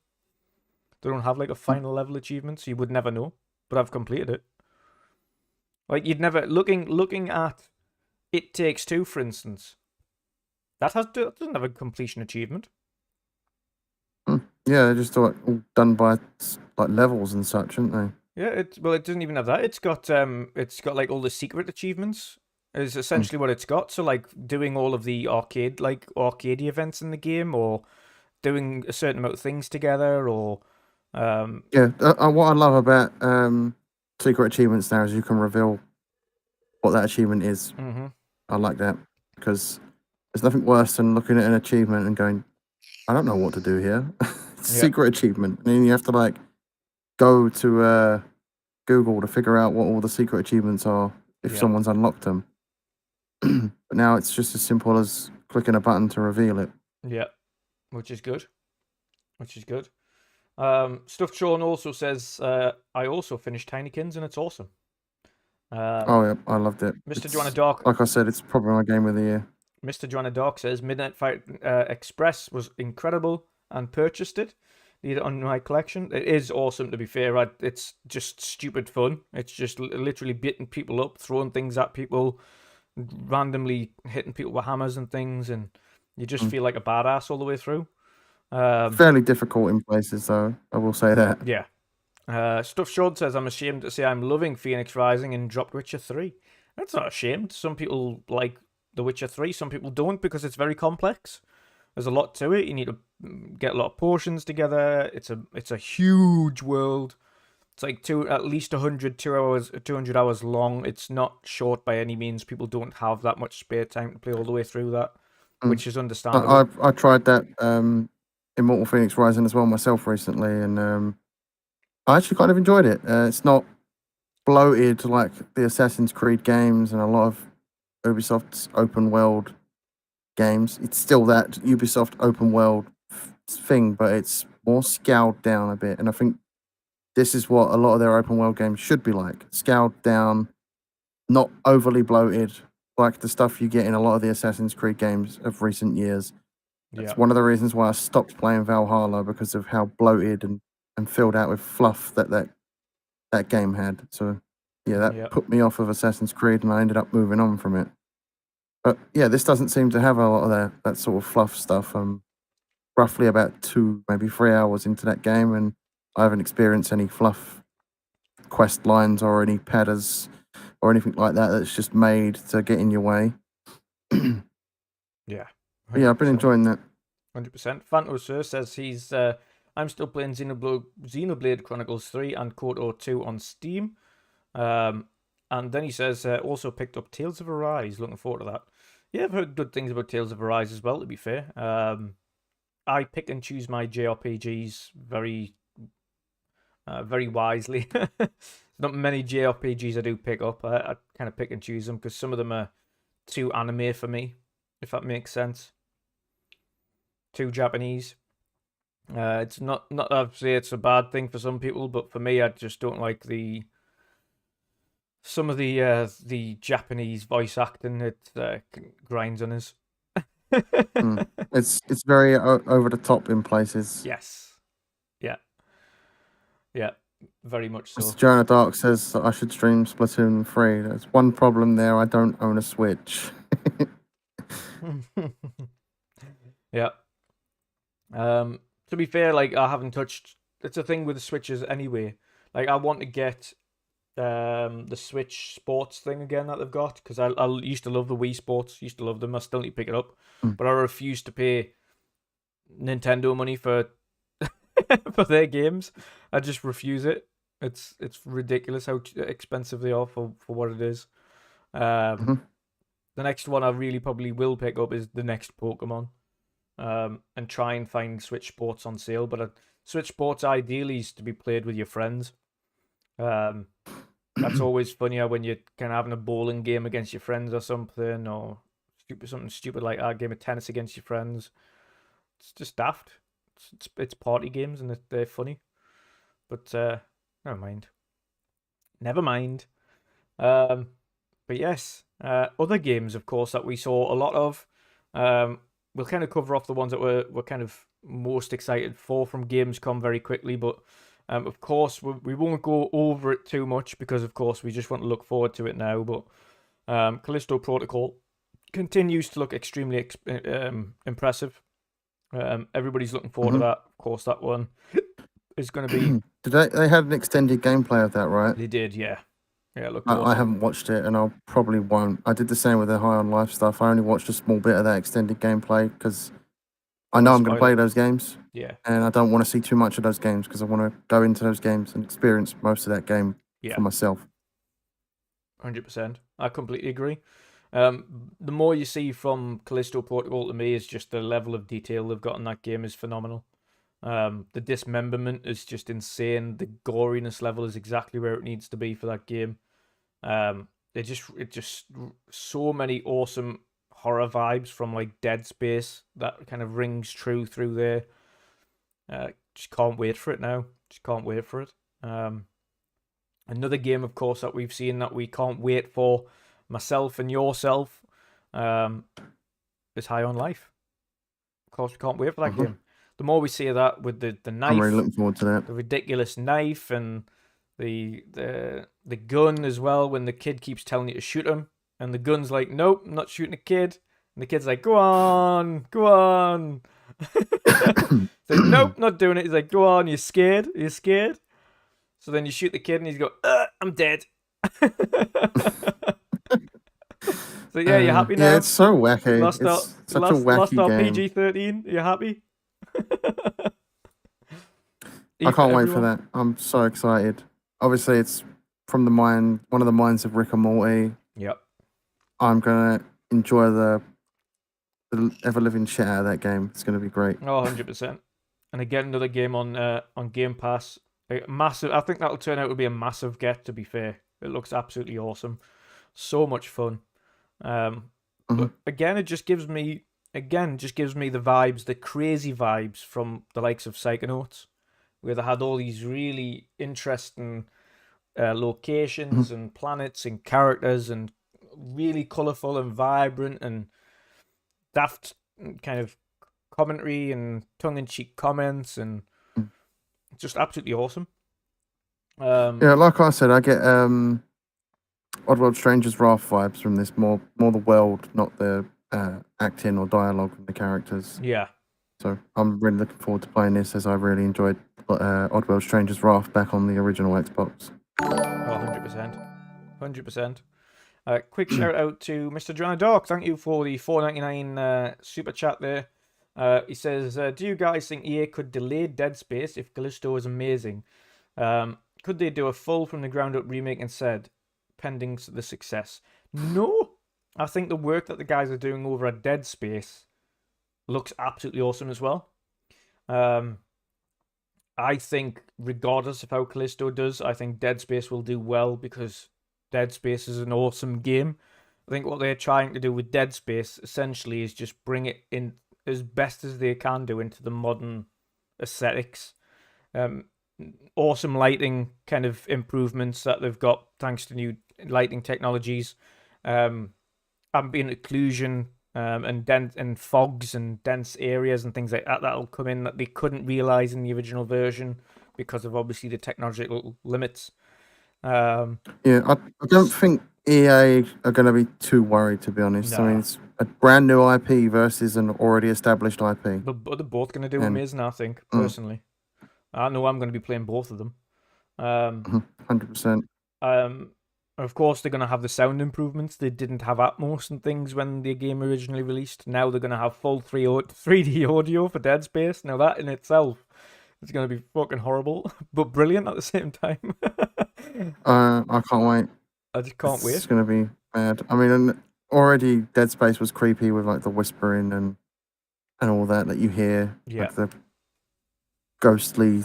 They don't have like a final level achievement, so you would never know. But I've completed it. Like, you'd never looking at It Takes Two, for instance. That doesn't have a completion achievement. Yeah, just all done by like levels and such, aren't they? Yeah, it doesn't even have that. It's got like all the secret achievements is essentially what it's got. So, like, doing all of the arcade events in the game, or doing a certain amount of things together, or Yeah, what I love about secret achievements now is you can reveal what that achievement is. Mm-hmm. I like that, because there's nothing worse than looking at an achievement and going, I don't know what to do here. It's a secret achievement. And then you have to like go to Google to figure out what all the secret achievements are if someone's unlocked them. But now it's just as simple as clicking a button to reveal it. Yeah, which is good. Stuffed Sean also says, I also finished Tinykins and it's awesome. Oh yeah, I loved it. Mr. Joanna Dark. Like I said, it's probably my game of the year. Mr. Joanna Dark says Midnight Fight Express was incredible and purchased it. Need it on my collection. It is awesome, to be fair. It's just stupid fun. It's just literally beating people up, throwing things at people, randomly hitting people with hammers and things, and you just feel like a badass all the way through. Fairly difficult in places, though. I will say that. Yeah. Stuff Sean says, I'm ashamed to say I'm loving Phoenix Rising and dropped Witcher 3. That's not ashamed. Some people like The Witcher 3. Some people don't, because it's very complex. There's a lot to it. You need to get a lot of portions together. It's a huge world. It's like at least 200 hours long. It's not short by any means. People don't have that much spare time to play all the way through that, which is understandable. I tried that Immortal Phoenix Rising as well myself recently, and I actually kind of enjoyed it. It's not bloated like the Assassin's Creed games and a lot of Ubisoft's open world games. It's still that Ubisoft open world thing, but it's more scaled down a bit. And I think this is what a lot of their open world games should be like. Scaled down, not overly bloated, like the stuff you get in a lot of the Assassin's Creed games of recent years. It's one of the reasons why I stopped playing Valhalla, because of how bloated and filled out with fluff that game had. So yeah, that put me off of Assassin's Creed, and I ended up moving on from it. But yeah, this doesn't seem to have a lot of that sort of fluff stuff. I'm roughly about 2, maybe 3 hours into that game, and I haven't experienced any fluff quest lines or any padders or anything like that that's just made to get in your way. Yeah. Yeah, I've been enjoying that. 100%. Phantos says he's I'm still playing Xenoblade Chronicles 3 and KOTOR 2 on Steam. And then he says, also picked up Tales of Arise. Looking forward to that. Yeah, I've heard good things about Tales of Arise as well, to be fair. I pick and choose my JRPGs very wisely. Not many JRPGs I do pick up. I kind of pick and choose them because some of them are too anime for me, if that makes sense. Too Japanese. It's not that I'd say it's a bad thing for some people, but for me, I just don't like some of the Japanese voice acting. It grinds on us. It's very over the top in places. Yes. Yeah. Very much so. Mr. Joanna Dark says that I should stream Splatoon 3. There's one problem there. I don't own a Switch. Yeah. To be fair, like I haven't touched. It's a thing with the Switches anyway. Like I want to get the Switch Sports thing again that they've got because I used to love the Wii Sports. Used to love them. I still need to pick it up, but I refuse to pay Nintendo money for for their games. I just refuse it. It's ridiculous how expensive they are for what it is. The next one I really probably will pick up is the next Pokemon. And try and find Switch Sports on sale. But Switch Sports ideally is to be played with your friends. That's always funnier when you're kind of having a bowling game against your friends or something, or something stupid like that, game of tennis against your friends. It's just daft. It's party games and they're funny. But never mind. But yes, other games, of course, that we saw a lot of. We'll kind of cover off the ones that we're kind of most excited for from Gamescom very quickly, but of course we won't go over it too much because of course we just want to look forward to it now. But Callisto Protocol continues to look extremely impressive. Everybody's looking forward to that. Of course, that one is going to be. They had an extended gameplay of that, right? They did, yeah. Yeah, look. I haven't watched it, and I probably won't. I did the same with the High on Life stuff. I only watched a small bit of that extended gameplay because I know I'm going to play those games. Yeah. And I don't want to see too much of those games because I want to go into those games and experience most of that game for myself. 100%. I completely agree. The more you see from Callisto Protocol to me is just the level of detail they've got in that game is phenomenal. The dismemberment is just insane. The goriness level is exactly where it needs to be for that game. It just so many awesome horror vibes from like Dead Space that kind of rings true through there. Just can't wait for it now. Just can't wait for it. Another game, of course, that we've seen that we can't wait for, myself and yourself, is High on Life. Of course, we can't wait for that game. The more we see of that with the knife, I'm really looking forward to that. The ridiculous knife and the gun as well. When the kid keeps telling you to shoot him, and the gun's like, "Nope, I'm not shooting a kid," and the kid's like, "Go on, go on." He's like, "Nope, not doing it." He's like, "Go on, you're scared. You're scared." So then you shoot the kid, and he's go, "I'm dead." So yeah, you're happy now? Yeah, it's so wacky. It's such a wacky our game. PG-13. Are you happy? I can't wait for that. I'm so excited. Obviously, it's from one of the minds of Rick and Morty. Yep. I'm gonna enjoy the ever-living shit out of that game. It's gonna be great. Oh, 100%. And again, another game on Game Pass. Massive. I think that'll turn out to be a massive get. To be fair, it looks absolutely awesome. So much fun. But again, it just gives me the vibes, the crazy vibes from the likes of Psychonauts, where they had all these really interesting locations and planets and characters and really colourful and vibrant and daft kind of commentary and tongue-in-cheek comments, and it's just absolutely awesome. Yeah, like I said, I get Oddworld Stranger's Wrath vibes from this, more the world, not the acting or dialogue from the characters. Yeah. So I'm really looking forward to playing this, as I really enjoyed Oddworld Stranger's Wrath back on the original Xbox. Oh, 100%. 100%. Quick shout out to Mr. John Dark. Thank you for the $4.99 super chat there. He says, "Do you guys think EA could delay Dead Space if Callisto is amazing? Could they do a full from the ground up remake instead, pending the success?" No, I think the work that the guys are doing over at Dead Space looks absolutely awesome as well. I think regardless of how Callisto does, I think Dead Space will do well because Dead Space is an awesome game. I think what they're trying to do with Dead Space essentially is just bring it in as best as they can do into the modern aesthetics. Awesome lighting kind of improvements that they've got thanks to new lighting technologies, ambient occlusion, and fogs and dense areas and things like that that'll come in that they couldn't realize in the original version because of obviously the technological limits. Yeah, I don't think EA are going to be too worried, to be honest. I mean, Nah. it's a brand new IP versus an already established IP. But they're both going to do And- amazing, I think, personally. I know I'm going to be playing both of them. 100%. Of course, they're going to have the sound improvements. They didn't have Atmos and things when the game originally released. Now they're going to have full 3D audio for Dead Space. Now that in itself is going to be fucking horrible, but brilliant at the same time. I can't wait. I just can't It's wait. going to be bad. I mean, already Dead Space was creepy with like the whispering and all that you hear. Yeah. Like the ghostly,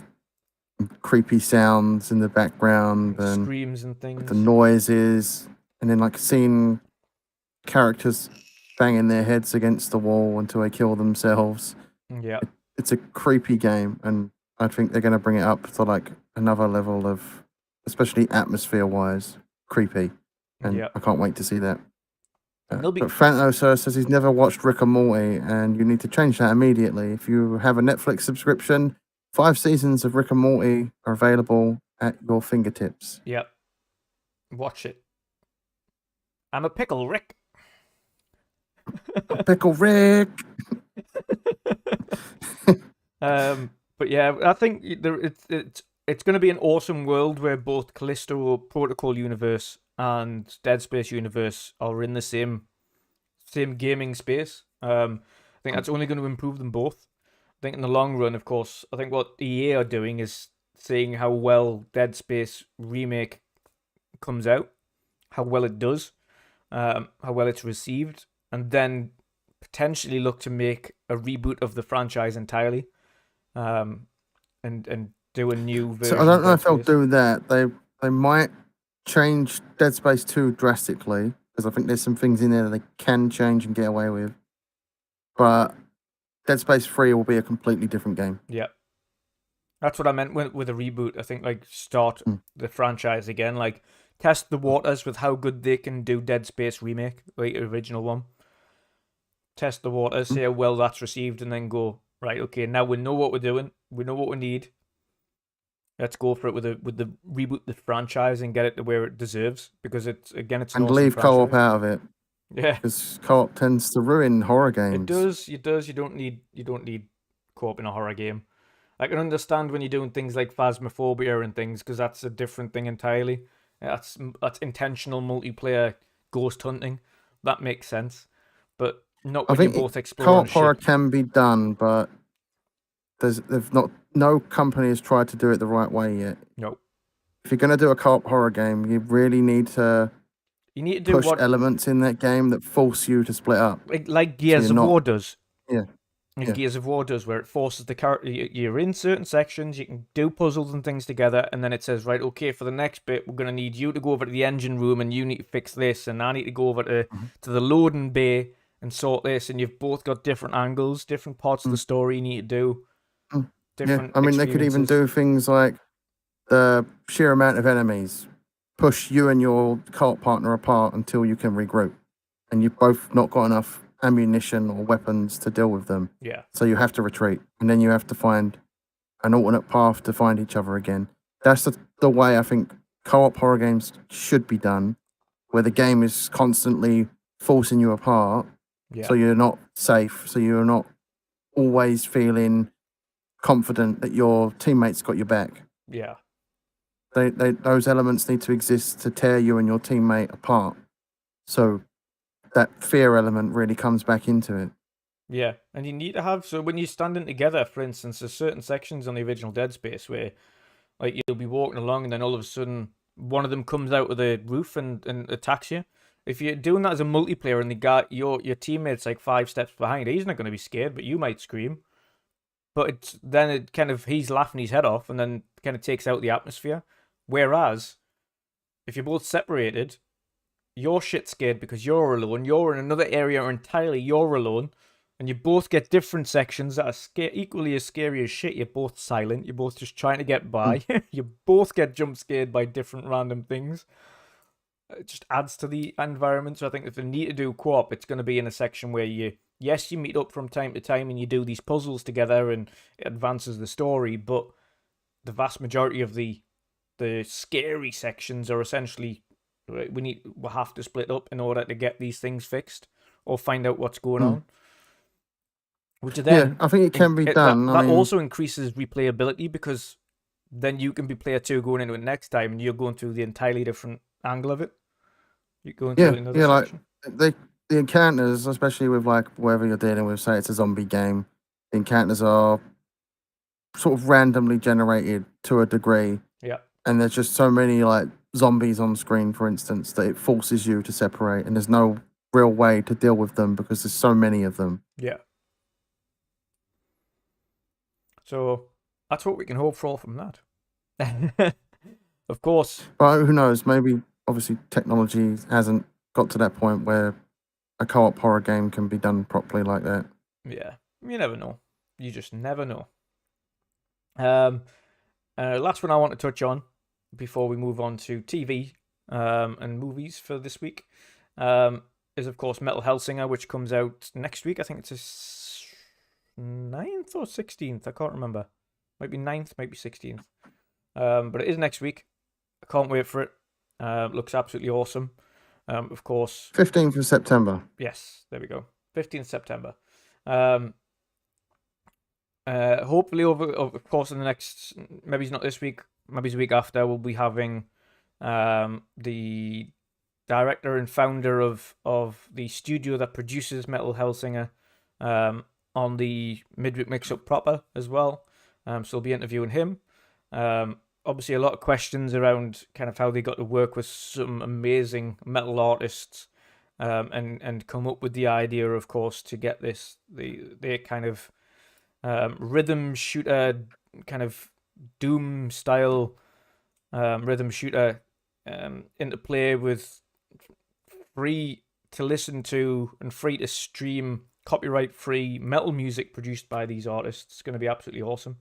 creepy sounds in the background and Screams and things. the noises, and then like seeing characters banging their heads against the wall until they kill themselves. Yeah. It's a creepy game, and I think they're going to bring it up to like another level of, especially atmosphere-wise, creepy. And Yeah. I can't wait to see that. And they'll be- But Fanto Sir says he's never watched Rick and Morty, and you need to change that immediately. If you have a Netflix subscription, 5 seasons of Rick and Morty are available at your fingertips. Yep. Watch it. I'm a pickle, Rick. Pickle Rick! But yeah, I think it's going to be an awesome world where both Callisto Protocol universe and Dead Space universe are in the same gaming space. I think that's only going to improve them both. I think in the long run, of course, I think what EA are doing is seeing how well Dead Space remake comes out, how well it does, how well it's received, and then potentially look to make a reboot of the franchise entirely, and do a new version. So I don't know of if they'll Dead Space. do that. They might change Dead Space 2 drastically, because I think there's some things in there that they can change and get away with. But Dead Space 3 will be a completely different game. Yeah. That's what I meant with a reboot. I think like start the franchise again, like test the waters with how good they can do Dead Space remake, like the original one. Test the waters, see how well that's received, and then go, right, okay, now we know what we're doing, we know what we need. Let's go for it with the reboot the franchise and get it to where it deserves, because it's an And awesome leave franchise. co-op out of it, Yeah. because co-op tends to ruin horror games. It does. You don't need co-op in a horror game. I can understand when you're doing things like Phasmophobia and things, because that's a different thing entirely. That's intentional multiplayer ghost hunting. That makes sense, but not when you're both exploring co-op horror shit. can be done, but no company has tried to do it the right way yet. No. If you're going to do a co-op horror game, you really need to do push elements in that game that force you to split up. Like Gears of War does. Yeah. Like Gears of War does, where it forces the character. You're in certain sections, you can do puzzles and things together, and then it says, right, okay, for the next bit, we're going to need you to go over to the engine room, and you need to fix this, and I need to go over to the loading bay and sort this, and you've both got different angles, different parts of the story you need to do. Different I mean, they could even do things like the sheer amount of enemies, push you and your co-op partner apart until you can regroup, and you've both not got enough ammunition or weapons to deal with them. Yeah. So you have to retreat, and then you have to find an alternate path to find each other again. That's the way I think co-op horror games should be done, where the game is constantly forcing you apart, so you're not safe, so you're not always feeling confident that your teammates got your back. Yeah. Those elements need to exist to tear you and your teammate apart. So that fear element really comes back into it. Yeah, and you need to have, so when you're standing together, for instance, there's certain sections on the original Dead Space where like you'll be walking along and then all of a sudden one of them comes out of the roof and attacks you. If you're doing that as a multiplayer and the guy your teammate's like 5 steps behind, he's not going to be scared, but you might scream. But then it kind of he's laughing his head off and then kind of takes out the atmosphere. Whereas if you're both separated, you're shit scared because you're alone. You're in another area entirely. You're alone, and you both get different sections that are equally as scary as shit. You're both silent. You're both just trying to get by. You both get jump scared by different random things. It just adds to the environment. So I think if they need to do co-op, it's going to be in a section where you meet up from time to time and you do these puzzles together and it advances the story. But the vast majority of the scary sections are essentially we'll have to split up in order to get these things fixed or find out what's going on. Which then, I think it can be done. That also increases replayability because then you can be player 2 going into it next time and you're going through the entirely different angle of it. You're going through another section. Like the encounters, especially with like whatever you're dealing with, say it's a zombie game, the encounters are sort of randomly generated to a degree. Yeah. And there's just so many like zombies on screen, for instance, that it forces you to separate, and there's no real way to deal with them because there's so many of them. Yeah. So that's what we can hope for from that. Of course. But who knows? Maybe, obviously, technology hasn't got to that point where a co-op horror game can be done properly like that. Yeah. You never know. You just never know. Last one I want to touch on before we move on to TV and movies for this week is, of course, Metal Hellsinger, which comes out next week. I think it's 9th or 16th. I can't remember. Might be 9th, might be 16th. But it is next week. I can't wait for it. Looks absolutely awesome. Of course. 15th of September. Yes, there we go. 15th September. Hopefully, of course, in the next, maybe it's not this week, maybe it's the week after, we'll be having the director and founder of the studio that produces Metal Hellsinger on the Midweek Mix-Up proper as well. So we'll be interviewing him. Obviously, a lot of questions around kind of how they got to work with some amazing metal artists and come up with the idea, of course, to get the kind of rhythm shooter, kind of Doom style rhythm shooter into play with free to listen to and free to stream copyright free metal music produced by these artists. It's going to be absolutely awesome.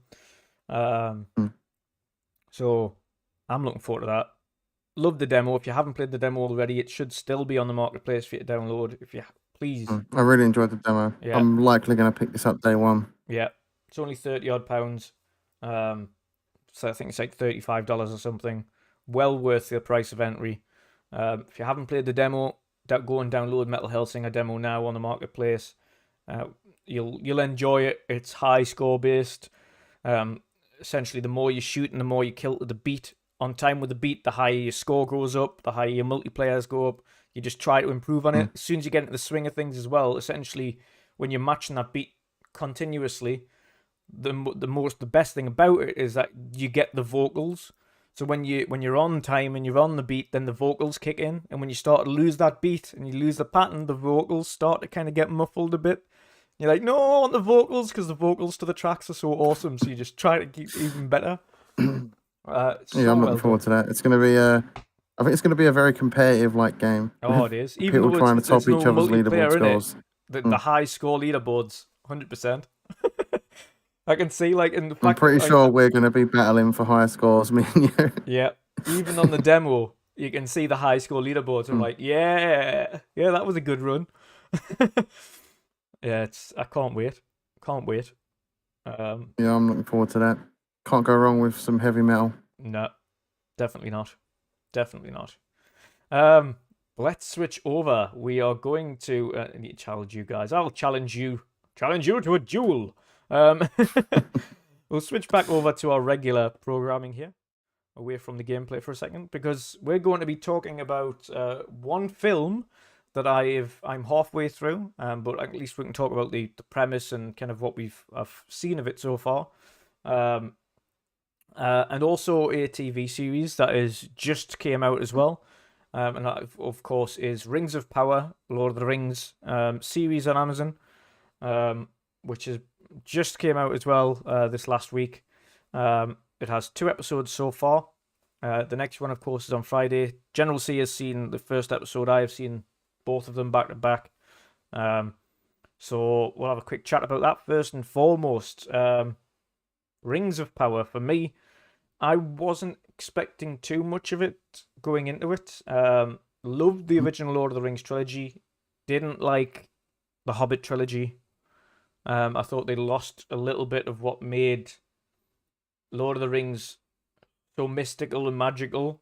So I'm looking forward to that. Love the demo. If you haven't played the demo already, it should still be on the marketplace for you to download. If you please, I really enjoyed the demo. Yeah. I'm likely going to pick this up day one. Yeah, it's only £30 odd. So I think it's like $35 or something. Well worth the price of entry. If you haven't played the demo, go and download Metal Hellsinger demo now on the marketplace. You'll enjoy it. It's high score based. Essentially, the more you shoot and the more you kill to the beat, on time with the beat, the higher your score goes up, the higher your multiplayers go up. You just try to improve on it. As soon as you get into the swing of things as well, essentially, when you're matching that beat continuously, the best thing about it is that you get the vocals. So when you're on time and you're on the beat, then the vocals kick in, and when you start to lose that beat and you lose the pattern, the vocals start to kind of get muffled a bit. You're like, no, I want the vocals, because the vocals to the tracks are so awesome. So you just try to keep even better. I'm looking forward to that. It's going to be I think it's going to be a very competitive like game. Oh, it is. Even people trying to top each other's leaderboard scores. The high score leaderboards, 100%. I can see, like, in the fact I'm pretty sure we're going to be battling for higher scores, me and you. Yeah, even on the demo, you can see the high score leaderboards. I'm like, yeah, that was a good run. Yeah, I can't wait. I'm looking forward to that. Can't go wrong with some heavy metal. No, definitely not. Let's switch over. We are going to challenge you guys. I'll challenge you to a duel. We'll switch back over to our regular programming here, away from the gameplay for a second, because we're going to be talking about one film that I'm halfway through, but at least we can talk about the premise and kind of what I've seen of it so far. And also a TV series that is just came out as well. And that, of course, is Rings of Power, Lord of the Rings series on Amazon, which is just came out as well this last week. It has 2 episodes so far. The next one, of course, is on Friday. General C has seen the first episode. I have seen both of them back to back. So we'll have a quick chat about that first and foremost. Rings of Power, for me, I wasn't expecting too much of it going into it. Loved the original Lord of the Rings trilogy. Didn't like the Hobbit trilogy. I thought they lost a little bit of what made Lord of the Rings so mystical and magical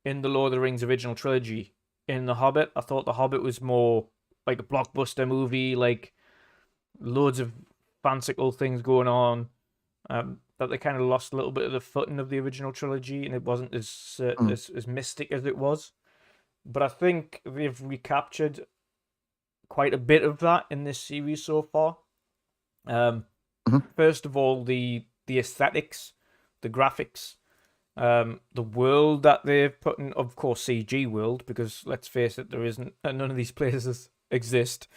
in the Lord of the Rings original trilogy. In The Hobbit, I thought The Hobbit was more like a blockbuster movie, like loads of fanciful things going on. That they kind of lost a little bit of the footing of the original trilogy, and it wasn't as mystic as it was. But I think they've recaptured quite a bit of that in this series so far. First of all, the aesthetics, the graphics, the world that they've put in, of course, CG world, because let's face it, there isn't, none of these places exist.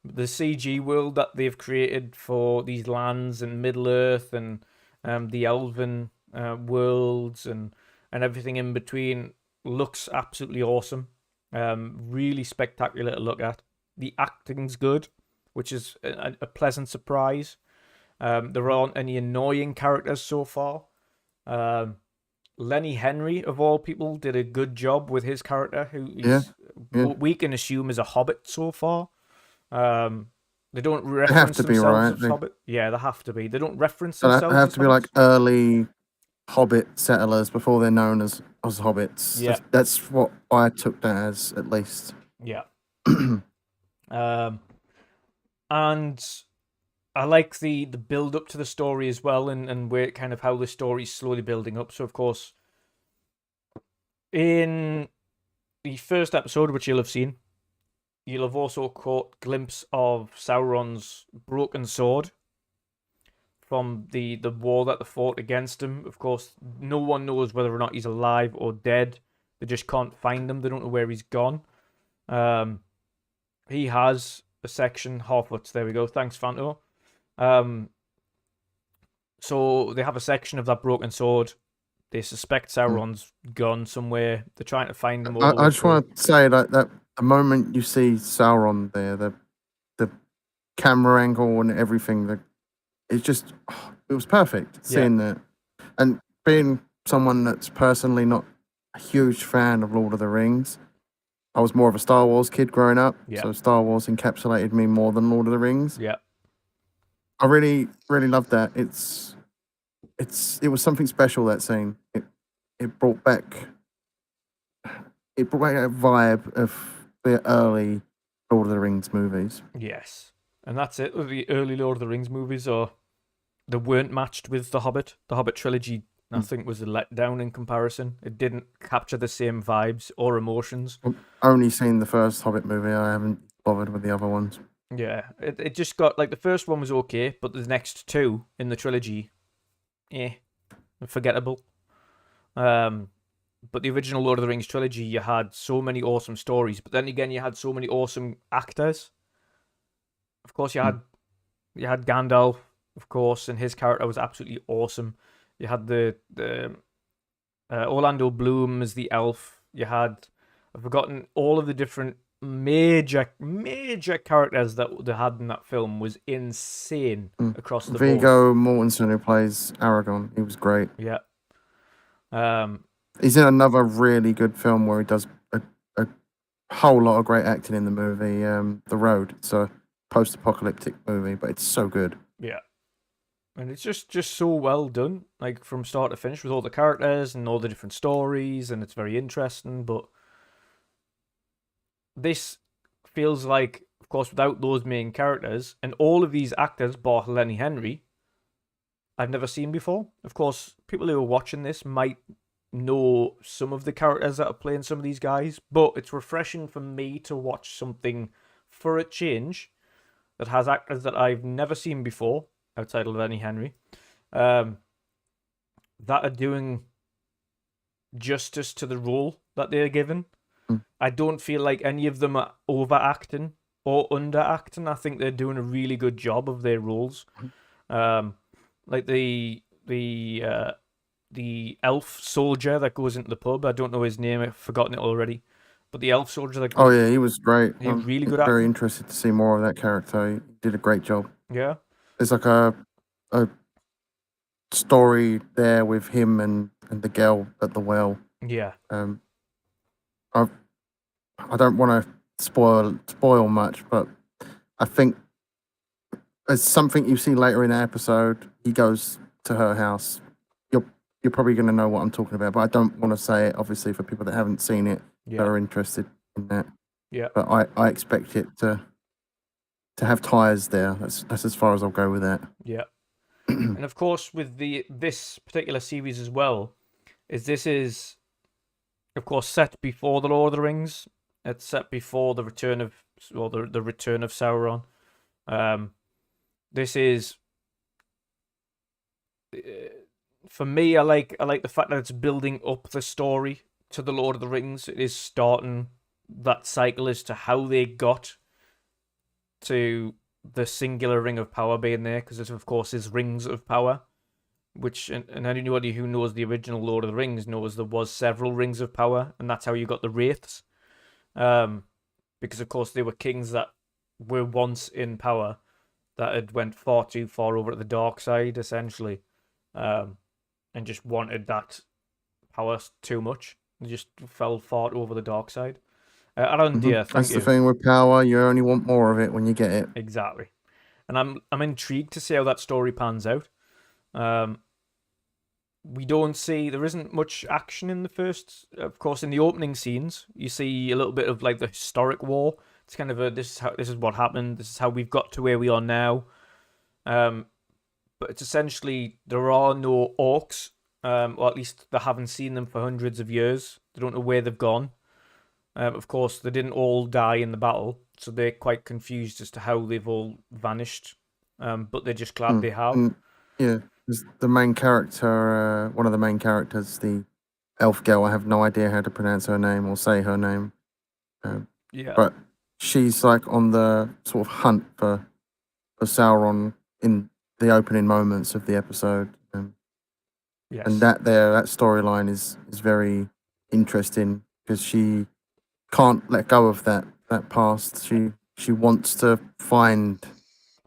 The CG world that they've created for these lands and Middle Earth and the Elven worlds and everything in between looks absolutely awesome. Really spectacular to look at. The acting's good, which is a pleasant surprise. There aren't any annoying characters so far. Lenny Henry, of all people, did a good job with his character, who we can assume is a Hobbit so far. They don't reference themselves as Hobbit. Yeah, they have to be. They don't reference themselves. They have to be like early Hobbit settlers before they're known as hobbits. Yeah, that's what I took that as, at least. Yeah. And I like the build up to the story as well, and where kind of how the story's slowly building up. So of course, in the first episode, which you'll have seen, you'll have also caught a glimpse of Sauron's broken sword from the war that they fought against him. Of course, no one knows whether or not he's alive or dead. They just can't find him. They don't know where he's gone. He has a section, Harfoots, there we go. Thanks, Fanto. So they have a section of that broken sword. They suspect Sauron's gone somewhere. They're trying to find him. I just want to say that the moment you see Sauron there, the camera angle and everything, it was perfect seeing that. And being someone that's personally not a huge fan of Lord of the Rings, I was more of a Star Wars kid growing up, so Star Wars encapsulated me more than Lord of the Rings. Yeah, I really, really loved that. It was something special, that scene. It brought back a vibe of the early Lord of the Rings movies. Yes, and that's it. The early Lord of the Rings movies they weren't matched with The Hobbit. The Hobbit trilogy, I think, was a letdown in comparison. It didn't capture the same vibes or emotions. I've only seen the first Hobbit movie. I haven't bothered with the other ones. Yeah, it just got, like, the first one was okay, but the next 2 in the trilogy, forgettable. But the original Lord of the Rings trilogy, you had so many awesome stories, but then again, you had so many awesome actors. Of course, you had Gandalf, of course, and his character was absolutely awesome. You had the Orlando Bloom as the elf. You had, I've forgotten all of the different major characters that they had in that film. Was insane across the board. Viggo Mortensen, who plays Aragorn, he was great. Yeah. He's in another really good film where he does a whole lot of great acting in the movie, The Road. It's a post-apocalyptic movie, but it's so good. Yeah. And it's just so well done, like from start to finish, with all the characters and all the different stories, and it's very interesting. But this feels like, of course, without those main characters, and all of these actors, bar Lenny Henry, I've never seen before. Of course, people who are watching this might know some of the characters that are playing some of these guys, but it's refreshing for me to watch something for a change that has actors that I've never seen before outside of Lenny Henry, that are doing justice to the role that they're given. Mm. I don't feel like any of them are overacting or underacting. I think they're doing a really good job of their roles. Like the elf soldier that goes into the pub. I don't know his name. I've forgotten it already. But the elf soldier that goes. Oh yeah, he was great. He's I'm really good very acting. interested to see more of that character. He did a great job. Yeah. There's like a story there with him and the girl at the well. Yeah. I don't want to spoil much, but I think there's something you see later in the episode. He goes to her house. You're probably going to know what I'm talking about, but I don't want to say it, obviously, for people that haven't seen it, that are interested in that. Yeah. But I expect it to have ties there. That's as far as I'll go with that. Yeah. And of course, with this particular series as well, this is, of course, set before the Lord of the Rings. It's set before the return of the return of Sauron. This is, for me, I like the fact that it's building up the story to the Lord of the Rings. It is starting that cycle as to how they got to the singular ring of power being there, because this, of course, is rings of power, which, and anybody who knows the original Lord of the Rings knows there was several rings of power, and that's how you got the wraiths. Because, of course, they were kings that were once in power that had went far too far over to the dark side, essentially, and just wanted that power too much. They just fell far over the dark side. Aaron, dear, thank That's you. the thing with power. You only want more of it when you get it. Exactly. And I'm intrigued to see how that story pans out. We don't see, there isn't much action in the first, of course, in the opening scenes. You see a little bit of like the historic war. It's kind of this is what happened. This is how we've got to where we are now. But it's essentially, there are no orcs, or at least they haven't seen them for hundreds of years. They don't know where they've gone. Of course, they didn't all die in the battle, so they're quite confused as to how they've all vanished. But they're just glad they have. Yeah, the main character, one of the main characters, the elf girl. I have no idea how to pronounce her name or say her name. Yeah. But she's like on the sort of hunt for Sauron in the opening moments of the episode. Yes. And that storyline is very interesting because she can't let go of that past. She wants to find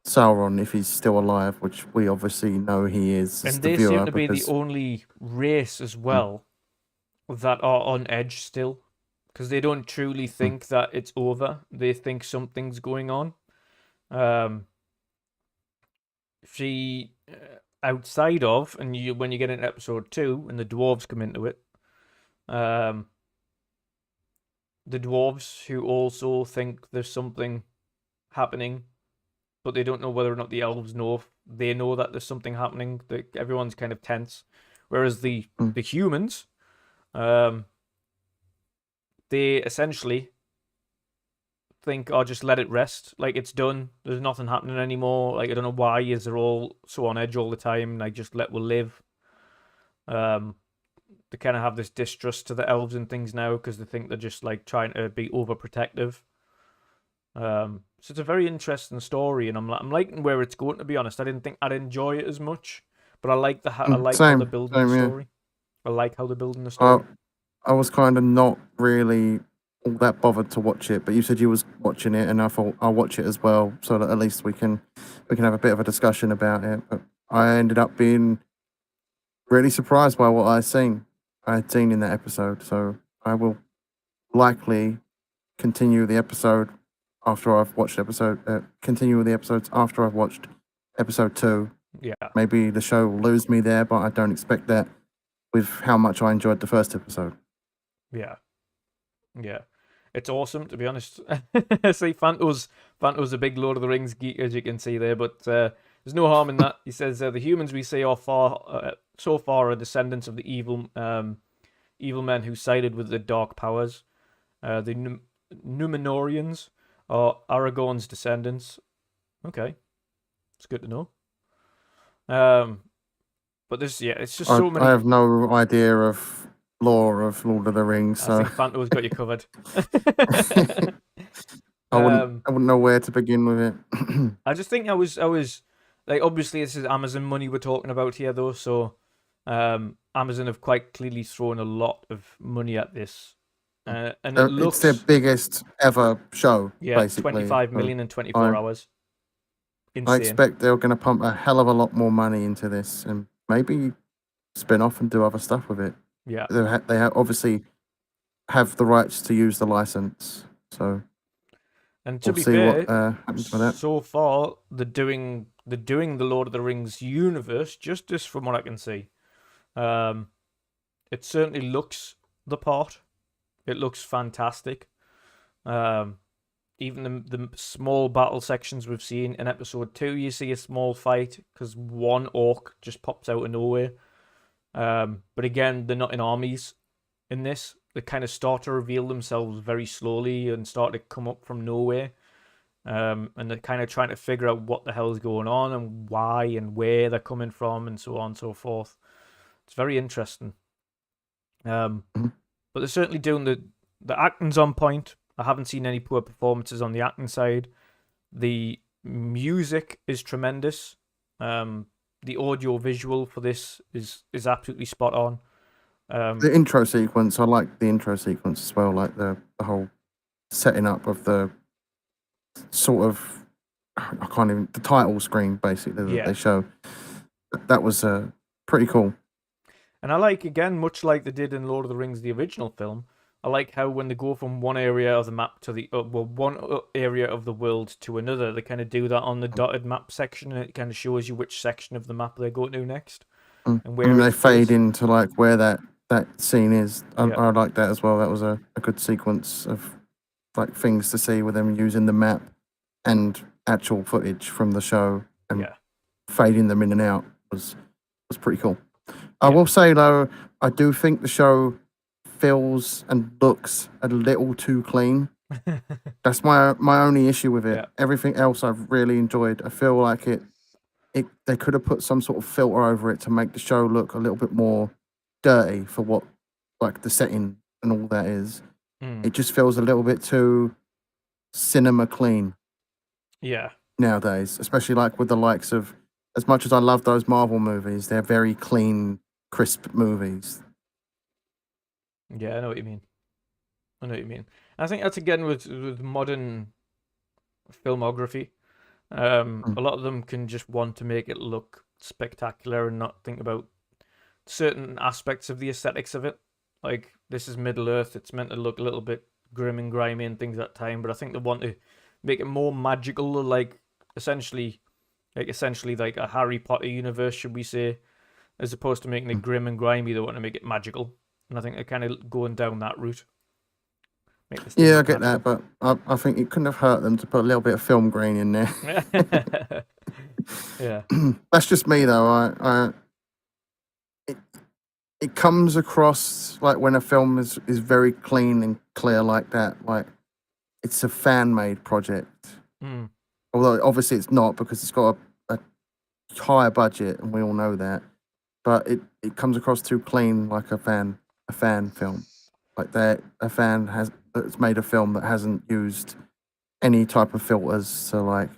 Sauron if he's still alive, which we obviously know he is. And they seem to be the only race as well that are on edge still, because they don't truly think that it's over. They think something's going on. She, outside of, and when you get into episode 2 and the dwarves come into it, the dwarves who also think there's something happening, but they don't know whether or not the elves know. They know that there's something happening. Everyone's kind of tense. Whereas the humans, they essentially think, oh, just let it rest. Like, it's done. There's nothing happening anymore. Like, I don't know why is they're all so on edge all the time. Like, just we'll live. They kind of have this distrust to the elves and things now because they think they're just like trying to be overprotective. So it's a very interesting story, and I'm liking where it's going. To be honest, I didn't think I'd enjoy it as much, but I like how they're building the story. I like how they're building the story. I was kind of not really all that bothered to watch it, but you said you was watching it, and I thought I'll watch it as well, so that at least we can have a bit of a discussion about it. But I ended up being really surprised by what I had seen in that episode, so I will likely continue the episode after I've watched continue with the episodes after I've watched episode 2. Yeah. Maybe the show will lose me there, but I don't expect that with how much I enjoyed the first episode. Yeah. Yeah. It's awesome, to be honest. See, Fanto's a big Lord of the Rings geek, as you can see there, but there's no harm in that. He says, the humans we see are so far are descendants of the evil evil men who sided with the dark powers. The Numenorians are Aragorn's descendants. Okay, it's good to know. But this, it's just so many. I have no idea of lore of Lord of the Rings, so I think Fanto's got you covered. I wouldn't know where to begin with it. I just think I was like, obviously this is Amazon money we're talking about here though, so Amazon have quite clearly thrown a lot of money at this, and it looks, it's their biggest ever show. Yeah, basically. 25 million in 24 hours. Insane. I expect they're going to pump a hell of a lot more money into this, and maybe spin off and do other stuff with it. Yeah, they obviously have the rights to use the license, so. And to be fair, what happens with that. So far they're doing the Lord of the Rings universe justice, from what I can see. It certainly looks the part. It looks fantastic. Even the small battle sections we've seen in episode 2, you see a small fight because one orc just pops out of nowhere. But again, they're not in armies in this. They kind of start to reveal themselves very slowly and start to come up from nowhere. And they're kind of trying to figure out what the hell is going on and why and where they're coming from and so on and so forth. It's very interesting. But they're certainly doing the acting's on point. I haven't seen any poor performances on the acting side. The music is tremendous. The audio visual for this is absolutely spot on. The intro sequence, I like the intro sequence as well, like the whole setting up of the sort of, the title screen basically that they show. That was pretty cool. And I like, again, much like they did in Lord of the Rings, the original film, I like how when they go from one area of the map to the one area of the world to another, they kind of do that on the dotted map section, and it kind of shows you which section of the map they're going to next. And where they fade into like where that scene is. I like that as well. That was a good sequence of like things to see with them using the map and actual footage from the show and fading them in and out was pretty cool. I will say though, I do think the show feels and looks a little too clean. That's my only issue with it. Everything else I've really enjoyed. I feel like they could have put some sort of filter over it to make the show look a little bit more dirty for what like the setting and all that is. It just feels a little bit too cinema clean. Yeah. Nowadays, especially like with the likes of, as much as I love those Marvel movies, they're very clean, crisp movies. Yeah, I know what you mean. I think that's again with modern filmography. A lot of them can just want to make it look spectacular and not think about certain aspects of the aesthetics of it. Like, this is Middle Earth, it's meant to look a little bit grim and grimy and things at that time, but I think they want to make it more magical, like essentially like a Harry Potter universe, should we say, as opposed to making it grim and grimy. They want to make it magical. And I think they're kind of going down that route. Yeah, I get that, but I think it couldn't have hurt them to put a little bit of film grain in there. Yeah. That's just me, though. It comes across like when a film is very clean and clear like that, like it's a fan-made project. Although obviously it's not, because it's got a higher budget, and we all know that. But it comes across too clean, like a fan film, like that. A fan that's made a film that hasn't used any type of filters to like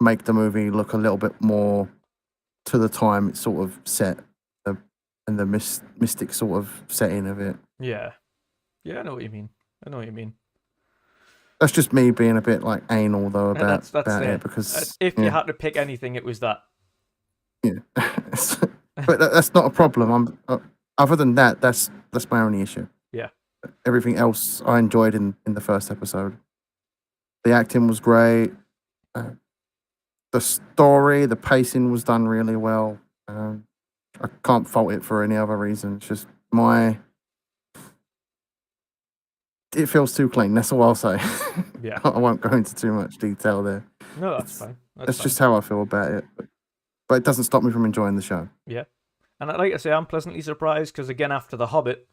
make the movie look a little bit more to the time it's sort of set, and the mystic sort of setting of it. Yeah, I know what you mean. That's just me being a bit like anal though about it, because if you had to pick anything, it was that. Yeah. But that's not a problem. Other than that, that's my only issue. Yeah. Everything else I enjoyed in the first episode. The acting was great. The story, the pacing was done really well. I can't fault it for any other reason. It's just it feels too clean. That's all I'll say. Yeah. I won't go into too much detail there. No, that's fine. That's just how I feel about it. But it doesn't stop me from enjoying the show. Yeah. And like I say, I'm pleasantly surprised, because again, after The Hobbit,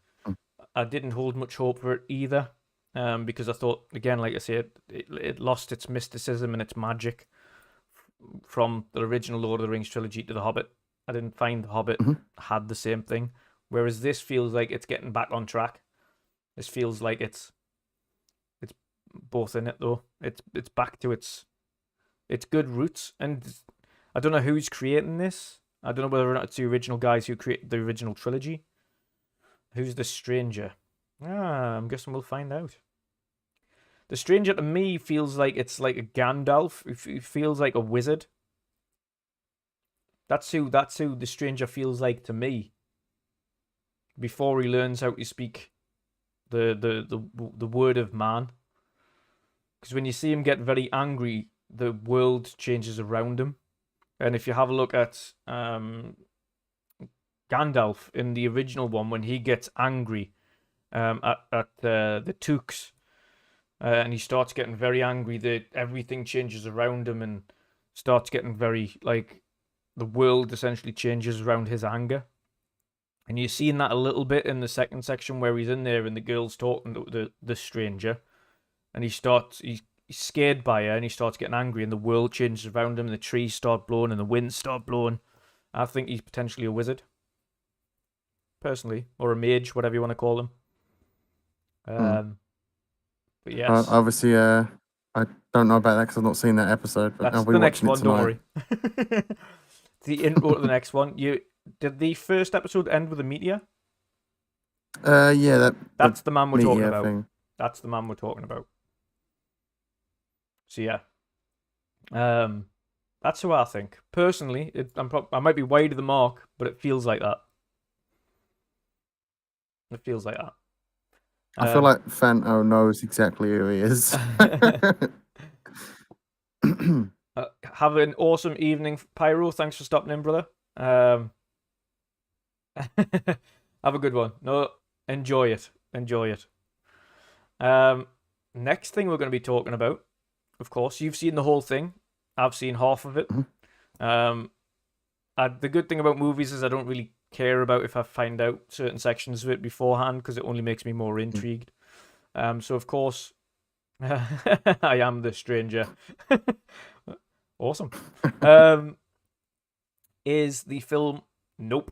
I didn't hold much hope for it either, because I thought, again, like I said, it lost its mysticism and its magic from the original Lord of the Rings trilogy to The Hobbit. I didn't find The Hobbit had the same thing, whereas this feels like it's getting back on track. This feels like it's both in it though. It's back to its good roots, and I don't know who's creating this. I don't know whether or not it's the original guys who created the original trilogy. Who's the stranger? I'm guessing we'll find out. The stranger to me feels like it's like a Gandalf. It feels like a wizard. That's who the stranger feels like to me. Before he learns how to speak the word of man. Because when you see him get very angry, the world changes around him. And if you have a look at Gandalf in the original one, when he gets angry at the Tooks, and he starts getting very angry, everything changes around him and starts getting very, like, the world essentially changes around his anger. And you're seeing that a little bit in the second section where he's in there and the girl's talking to the stranger. And he's scared by her and he starts getting angry and the world changes around him and the trees start blowing and the winds start blowing. I think he's potentially a wizard. Personally. Or a mage, whatever you want to call him. But yes. Obviously, I don't know about that because I've not seen that episode. But That's I'll be the next watching one, it tonight. don't worry. The intro to the next one. Did the first episode end with a meteor? Yeah, that's the man we're talking about. Thing. That's the man we're talking about. So yeah, that's who I think. Personally, I might be wide of the mark, but it feels like that. It feels like that. I feel like Fanto knows exactly who he is. Have an awesome evening, Pyro. Thanks for stopping in, brother. Have a good one. No, enjoy it. Enjoy it. Next thing we're going to be talking about, of course, you've seen the whole thing. I've seen half of it. The good thing about movies is I don't really care about if I find out certain sections of it beforehand because it only makes me more intrigued. So, of course, I am the stranger. Awesome. Is the film Nope.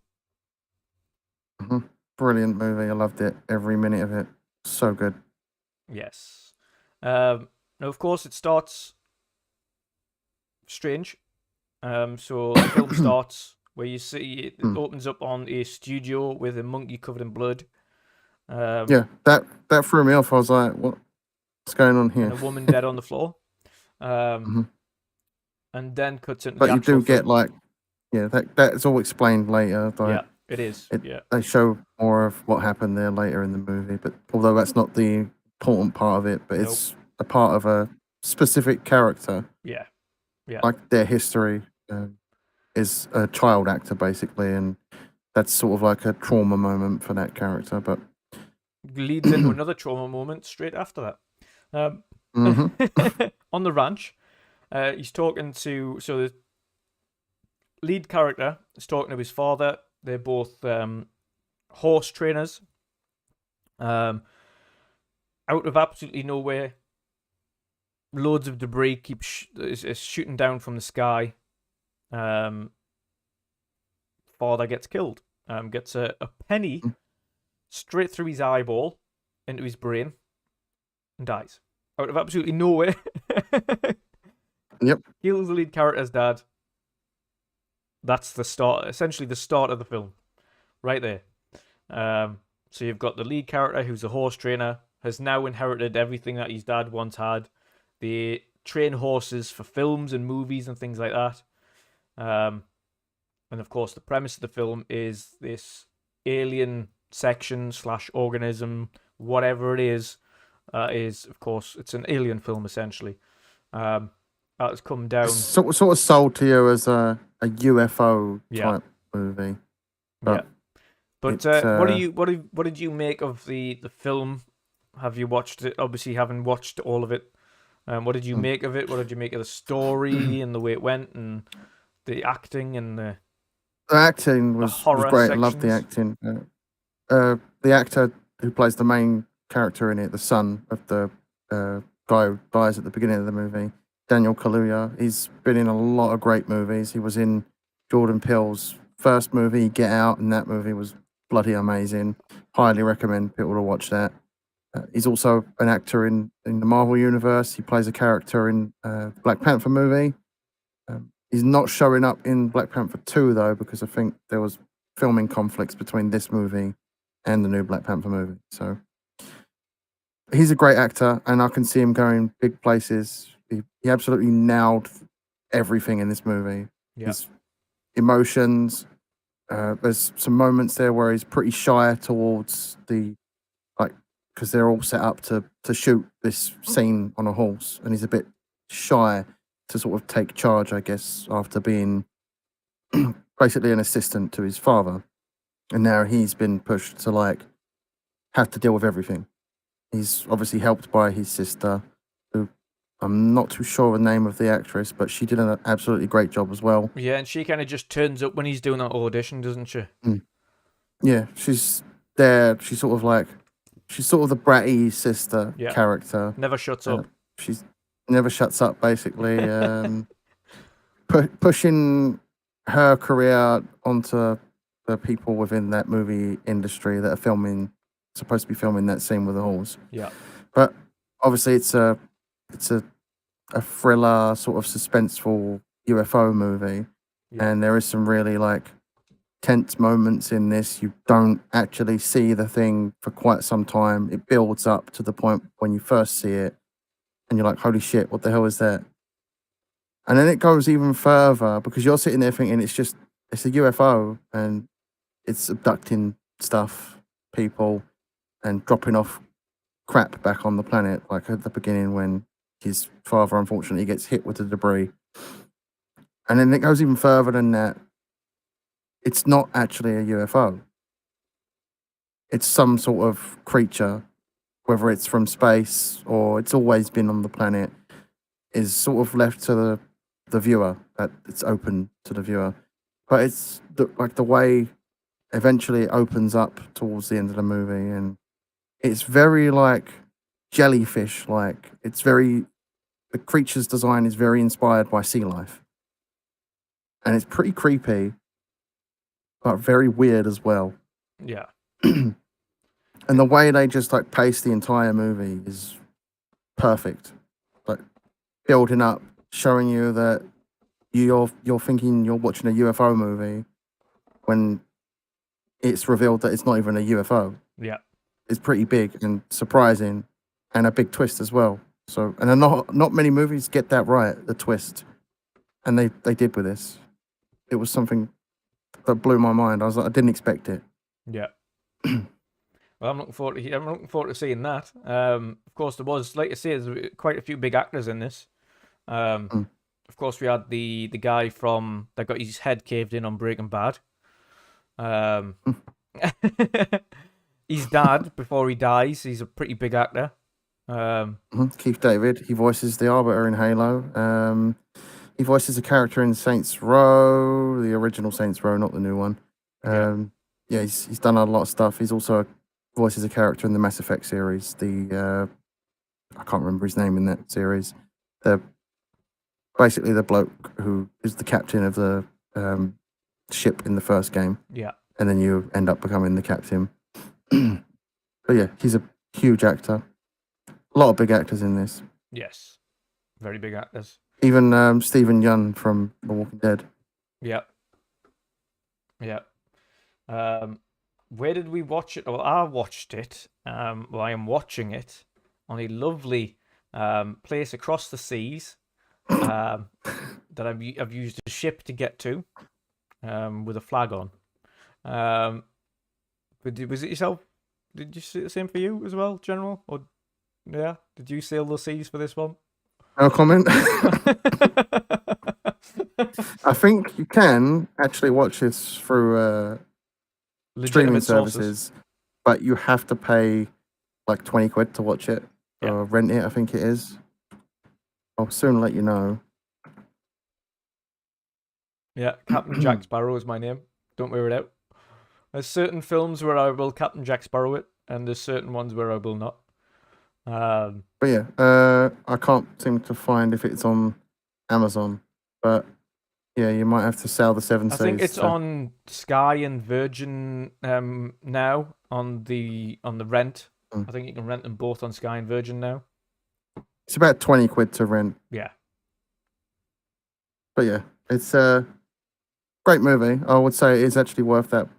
Brilliant movie. I loved it. Every minute of it. So good. Yes. Now, of course, it starts strange. So the film starts where you see it opens up on a studio with a monkey covered in blood. Yeah, that threw me off. I was like, what's going on here? And a woman dead on the floor. And then cuts into but the you do get film. like, yeah, that's all explained later. Like, yeah, it is. They show more of what happened there later in the movie, but although that's not the important part of it, but it's a part of a specific character. Yeah. Like their history is a child actor basically, and that's sort of like a trauma moment for that character. But leads into another trauma moment straight after that. On the ranch, he's talking to the lead character is talking to his father. They're both horse trainers. Out of absolutely nowhere, loads of debris is shooting down from the sky. Father gets killed. Gets a penny straight through his eyeball into his brain and dies. Out of absolutely nowhere. Yep. Kills the lead character's dad. That's the start, essentially the start of the film. Right there. So you've got the lead character who's a horse trainer, has now inherited everything that his dad once had. They train horses for films and movies and things like that. And of course, the premise of the film is this alien section / organism, whatever it is, of course, it's an alien film essentially. That has come down. Sort of sold to you as a UFO type movie. But what did you make of the film? Have you watched it? Obviously, you haven't watched all of it. What did you make of it? What did you make of the story and the way it went and the acting and the acting was great. sections? I loved the acting. The actor who plays the main character in it, the son of the guy who dies at the beginning of the movie, Daniel Kaluuya. He's been in a lot of great movies. He was in Jordan Peele's first movie, Get Out, and that movie was bloody amazing. Highly recommend people to watch that. He's also an actor in the Marvel Universe. He plays a character in Black Panther movie. He's not showing up in Black Panther 2, though, because I think there was filming conflicts between this movie and the new Black Panther movie. So he's a great actor, and I can see him going big places. He absolutely nailed everything in this movie. Yeah. His emotions. There's some moments there where he's pretty shy towards because they're all set up to shoot this scene on a horse, and he's a bit shy to sort of take charge, I guess, after being basically an assistant to his father. And now he's been pushed to have to deal with everything. He's obviously helped by his sister, who I'm not too sure the name of the actress, but she did an absolutely great job as well. Yeah, and she kind of just turns up when he's doing that audition, doesn't she? Yeah, she's there. She's sort of the bratty sister character. Never shuts up. She's never shuts up, basically. Pushing her career onto the people within that movie industry that are supposed to be filming that scene with the horse. Yeah. But obviously it's a thriller, sort of suspenseful UFO movie. Yeah. And there is some really tense moments in this. You don't actually see the thing for quite some time. It builds up to the point when you first see it and you're like, holy shit, what the hell is that? And then it goes even further because you're sitting there thinking it's a UFO and it's abducting people and dropping off crap back on the planet, like at the beginning when his father unfortunately gets hit with the debris. And then it goes even further than that. It's not actually a UFO. It's some sort of creature, whether it's from space or it's always been on the planet, is sort of left to the viewer. That it's open to the viewer. But it's the way eventually it opens up towards the end of the movie, and it's very jellyfish. The creature's design is very inspired by sea life. And it's pretty creepy, but very weird as well. Yeah. And the way they just pace the entire movie is perfect. Building up, showing you that you're thinking you're watching a UFO movie when it's revealed that it's not even a UFO. Yeah. It's pretty big and surprising, and a big twist as well. So, and not many movies get that right, the twist, and they did with this. It was something that blew my mind. I didn't expect it. Yeah. Well, I'm looking forward to seeing that. Of course, there was, like I say, there's quite a few big actors in this. Of course, we had the guy that got his head caved in on Breaking Bad. His dad, before he dies, he's a pretty big actor. Keith David, he voices the Arbiter in Halo. He voices a character in Saints Row, the original Saints Row, not the new one. He's done a lot of stuff. He's also voices a character in the Mass Effect series. I can't remember his name in that series. Basically the bloke who is the captain of the ship in the first game. Yeah. And then you end up becoming the captain. But yeah, he's a huge actor. A lot of big actors in this. Yes. Very big actors. Even Stephen Yeun from The Walking Dead. Yeah. Yeah. Where did we watch it? Well, I watched it. I am watching it on a lovely place across the seas that I've used a ship to get to with a flag on. But was it yourself? Did you see the same for you as well, General? Or yeah, did you sail the seas for this one? No comment. I think you can actually watch this through streaming services, but you have to pay like 20 quid to watch it or rent it, I think it is. I'll soon let you know. Yeah, Captain Jack Sparrow is my name. Don't wear it out. There's certain films where I will Captain Jack Sparrow it. and there's certain ones where I will not. Um, But yeah, I can't seem to find if it's on Amazon. But yeah, you might have to sell the Seven I Seas. think it's on Sky and Virgin now on the rent. I think you can rent them both on Sky and Virgin now. It's about 20 quid to rent. Yeah. But yeah, it's a great movie. I would say it is actually worth that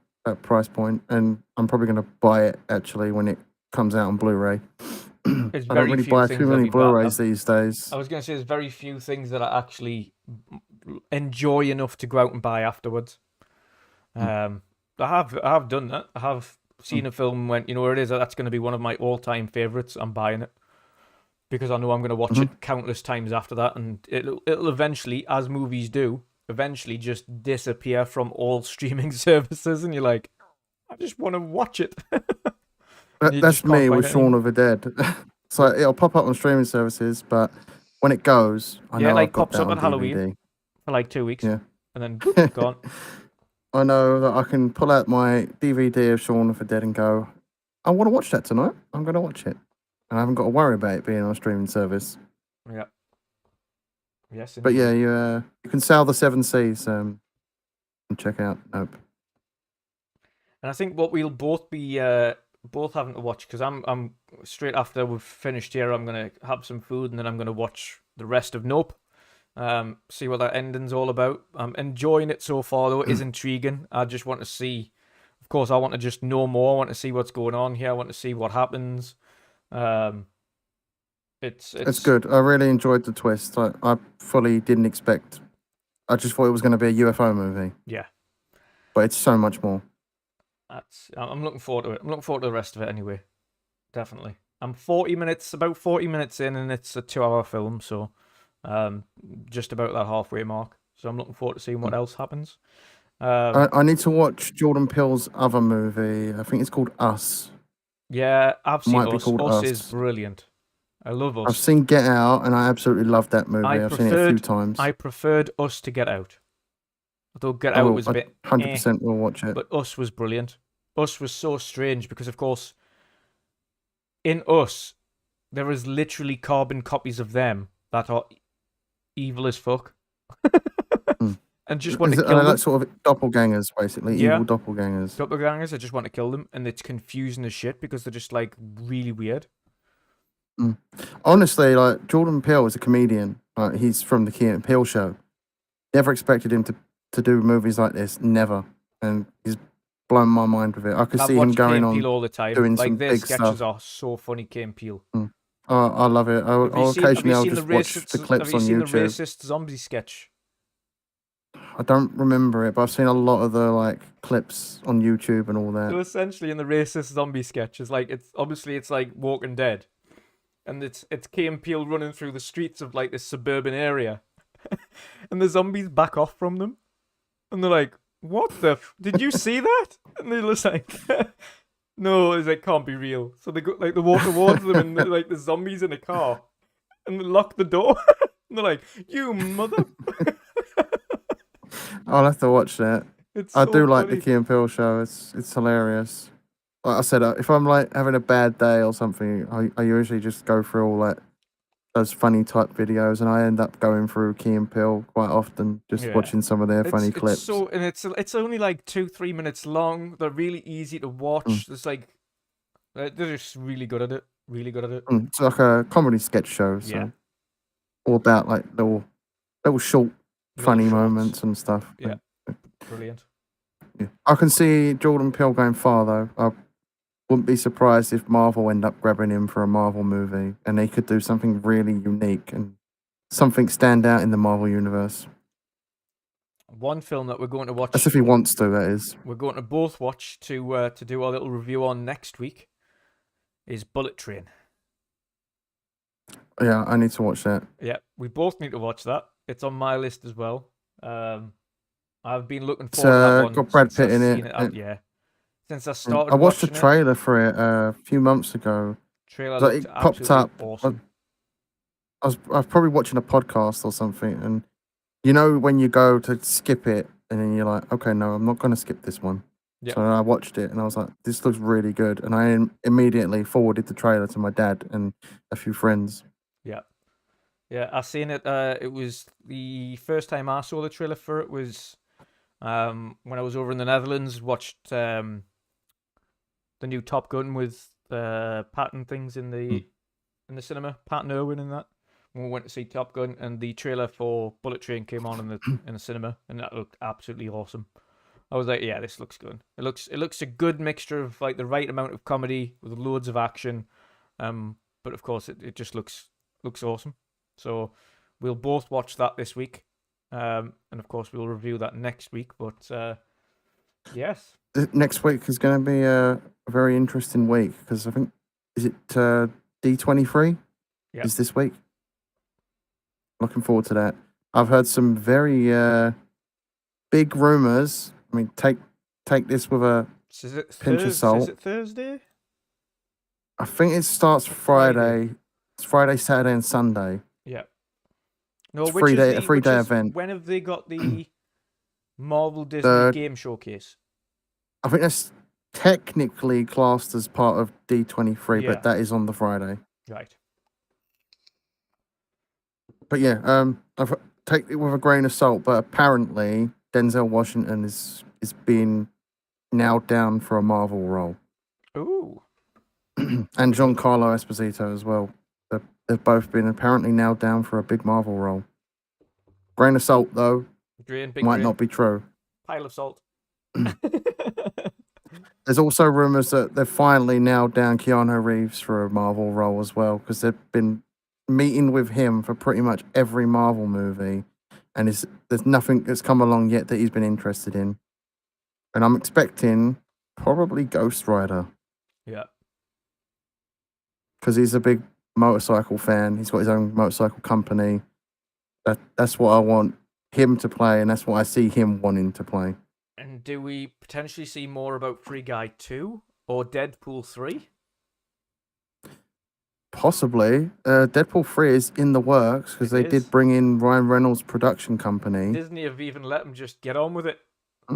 price point, and I'm probably going to buy it actually when it comes out on Blu-ray. I don't really buy too many Blu-rays these days. I was going to say there's very few things that I actually enjoy enough to go out and buy afterwards. I have done that. I have seen a film when you know where it is. That's going to be one of my all-time favorites. I'm buying it because I know I'm going to watch it countless times after that, and it'll eventually, as movies do, eventually just disappear from all streaming services, and you're like, I just want to watch it. That's me with Shaun of the Dead. So it'll pop up on streaming services, but when it goes, I know like I've got pops that up on on Halloween DVD. for like 2 weeks, Yeah, and then boop, gone. I know that I can pull out my DVD of Shaun of the Dead and go, I want to watch that tonight. I'm going to watch it. And I haven't got to worry about it being on a streaming service. Yeah. Yes, but indeed. yeah, you can sell the Seven Seas and check out Nope. And I think what we'll both be both having to watch, because I'm straight after we've finished here, I'm gonna have some food and then I'm gonna watch the rest of Nope. See what that ending's all about. I'm enjoying it so far, though. It is intriguing. I just want to see. Of course, I want to just know more. I want to see what's going on here. I want to see what happens. It's good. I really enjoyed the twist. I fully didn't expect. I just thought it was going to be a UFO movie. Yeah, but it's so much more. I'm looking forward to it. I'm looking forward to the rest of it anyway. Definitely. I'm about 40 minutes in, and it's a 2-hour film, so just about that halfway mark. So I'm looking forward to seeing what else happens. I need to watch Jordan Peele's other movie. I think it's called Us. Yeah, I've seen Us. Us is brilliant. I love Us. I've seen Get Out, and I absolutely loved that movie. I've seen it a few times. I preferred Us to Get Out. Although Get Out was a bit 100% will watch it. But Us was brilliant. Us was so strange because, of course, in Us, there is literally carbon copies of them that are evil as fuck. And just want to kill them. Like sort of doppelgangers, basically. Evil doppelgangers. Doppelgangers, I just want to kill them. And it's confusing as shit because they're just, like, really weird. Honestly, like, Jordan Peele is a comedian. Like, he's from the Keanu Peele show. Never expected him to do movies like this. Never. And he's blown my mind with it. I could see him going on all the time. doing like, some their big sketches stuff. are so funny, Keanu Peele. I love it. I'll occasionally just watch the clips on YouTube. Have you seen the racist zombie sketch? I don't remember it, but I've seen a lot of the like clips on YouTube and all that. So essentially, in the racist zombie sketch, it's like it's like Walking Dead, and it's Keanu Peele running through the streets of like this suburban area, and the zombies back off from them, and they're like, "What the? Did you see that?" And they're just like, "No, it's like can't be real." So they go like they walk towards them, and they're like the zombies in a car, and they lock the door, and they're like, "You mother." I'll have to watch that. I do like the Keanu Peele show. It's hilarious. Like I said, if I'm like having a bad day or something, I usually just go through all that those funny type videos, and I end up going through Keanu Peele quite often, just watching some of their funny clips. It's only like 2-3 minutes long. They're really easy to watch. It's like they're just really good at it. Really good at it. It's like a comedy sketch show. So all about like little short. Funny moments and stuff. Yeah, brilliant. Yeah. I can see Jordan Peele going far though. I wouldn't be surprised if Marvel end up grabbing him for a Marvel movie, and they could do something really unique and something stand out in the Marvel universe. One film that we're going to watch. That's if he wants to. That is. We're going to both watch to do our little review on next week. Is Bullet Train. Yeah, I need to watch that. Yeah, we both need to watch that. It's on my list as well. I've been looking forward to that one. Got Brad Pitt in it. Yeah. Since I started I watched the trailer for it a few months ago. Trailer it popped up. Awesome. I was probably watching a podcast or something, and you know when you go to skip it, and then you're like, okay, no, I'm not going to skip this one. Yeah. So I watched it and I was like, this looks really good. And I immediately forwarded the trailer to my dad and a few friends. Yeah. Yeah, I seen it. It was the first time I saw the trailer for it was when I was over in the Netherlands. Watched the new Top Gun with Patton things in Mm. the cinema. Patton Irwin in that. When we went to see Top Gun, and the trailer for Bullet Train came on in the cinema, and that looked absolutely awesome. I was like, yeah, this looks good. It looks a good mixture of like the right amount of comedy with loads of action, but of course it just looks awesome. So we'll both watch that this week, and of course we'll review that next week. But yes, Next week is going to be a very interesting week because I think, is it D23? yeah, Is this week? Looking forward to that. I've heard some very big rumors. I mean, take this with a is it pinch of Thursday? salt. Is it Thursday? I think it starts Friday. It's Friday, Saturday, and Sunday. Yeah. No, It's a 3-day event. when have they got the Marvel Disney The Game Showcase? I think that's technically classed as part of D23, Yeah. but that is on the Friday. Right. But yeah, I've take it with a grain of salt. But apparently, Denzel Washington is being nailed down for a Marvel role, Ooh. and Giancarlo Esposito as well. They've both been apparently nailed down for a big Marvel role. Grain of salt, though, Big might grain. not be true. Pile of salt. There's also rumors that they've finally nailed down Keanu Reeves for a Marvel role as well, because they've been meeting with him for pretty much every Marvel movie, and there's nothing that's come along yet that he's been interested in. And I'm expecting probably Ghost Rider, Yeah. because he's a big motorcycle fan. He's got his own motorcycle company. That's what I want him to play, and that's what I see him wanting to play. And do we potentially see more about Free Guy 2 or Deadpool 3? Possibly. Deadpool 3 is in the works because they did bring in Ryan Reynolds' production company. Disney have even let them just get on with it.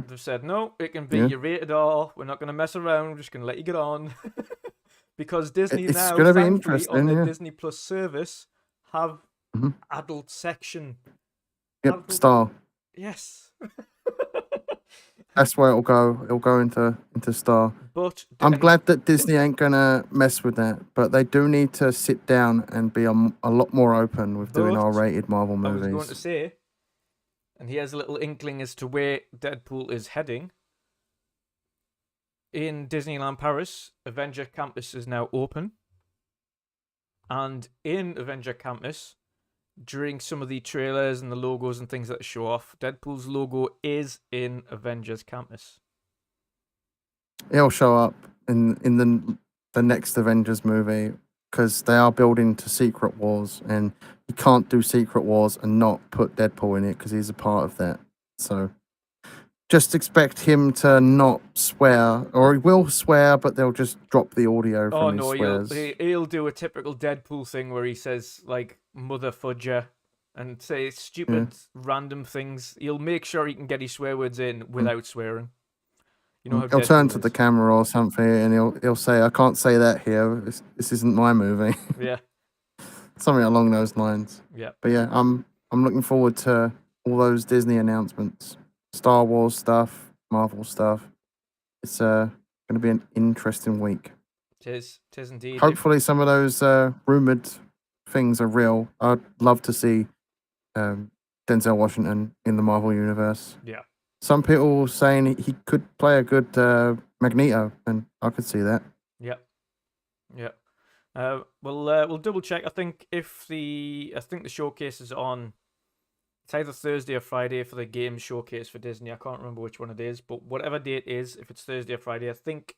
They've said, no, it can be Yeah. your rated R. We're not going to mess around. We're just going to let you get on. Because Disney It's now, gonna be thankfully, on interesting, their yeah. Disney Plus service, have Mhm. adult section. Yep, Adult- Star. Yes. That's where it'll go. It'll go into Star. But I'm glad that Disney ain't gonna mess with that, but they do need to sit down and be a lot more open with doing But R-rated Marvel I movies. was going to say, and here's a little inkling as to where Deadpool is heading. In Disneyland Paris, Avenger Campus is now open. And in Avenger Campus, during some of the trailers and the logos and things that show off, Deadpool's logo is in Avengers Campus. It'll show up in the next Avengers movie because they are building to Secret Wars, and you can't do Secret Wars and not put Deadpool in it because he's a part of that. So just expect him to not swear, or he will swear, but they'll just drop the audio from his swears. He'll do a typical Deadpool thing where he says like "mother fudger" and say stupid random things. He'll make sure he can get his swear words in without swearing. You know how He'll Deadpool turn to is. the camera or something, and he'll say, "I can't say that here. This isn't my movie." Yeah. Something along those lines. Yeah. But yeah, I'm looking forward to all those Disney announcements, Star Wars stuff, Marvel stuff. It's going to be an interesting week. Tis indeed. Hopefully, some of those rumored things are real. I'd love to see Denzel Washington in the Marvel universe. Yeah. Some people saying he could play a good Magneto, and I could see that. Yep. Yep. We'll double check. I think the showcase is on. It's either Thursday or Friday for the game showcase for Disney. I can't remember which one it is, but whatever date it is, if it's Thursday or Friday, I think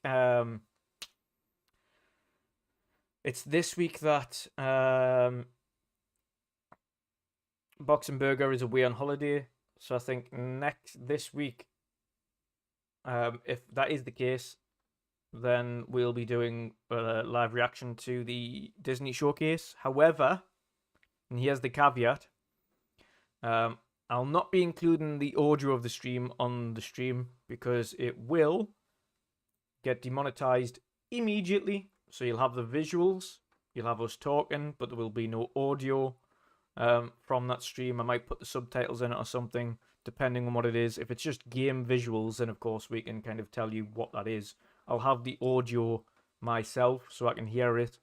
it's this week that Boxenberger is away on holiday. So I think this week, if that is the case, then we'll be doing a live reaction to the Disney showcase. However, and here's the caveat, I'll not be including the audio of the stream on the stream because it will get demonetized immediately. So you'll have the visuals, you'll have us talking, but there will be no audio from that stream. I might put the subtitles in it or something, depending on what it is. If it's just game visuals, then of course we can kind of tell you what that is. I'll have the audio myself so I can hear it,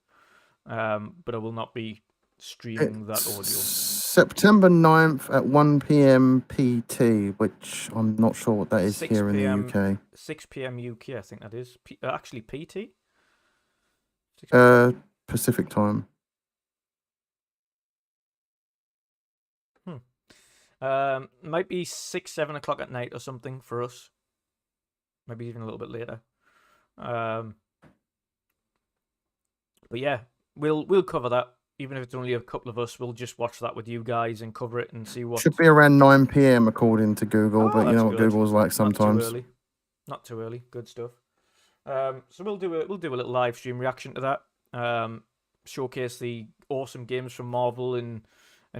but I will not be streaming that audio. September 9th at 1 p.m. PT, which I'm not sure what that is here in the UK. 6 p.m. UK, I think that is. Actually, PT? Pacific time. Might be 6, 7 o'clock at night or something for us. Maybe even a little bit later. But yeah, we'll cover that. Even if it's only a couple of us, we'll just watch that with you guys and cover it and see what. Should be around 9 p.m. according to Google, but you know what Google's like sometimes. Not too early. Good stuff. So we'll do a little live stream reaction to that. Showcase the awesome games from Marvel and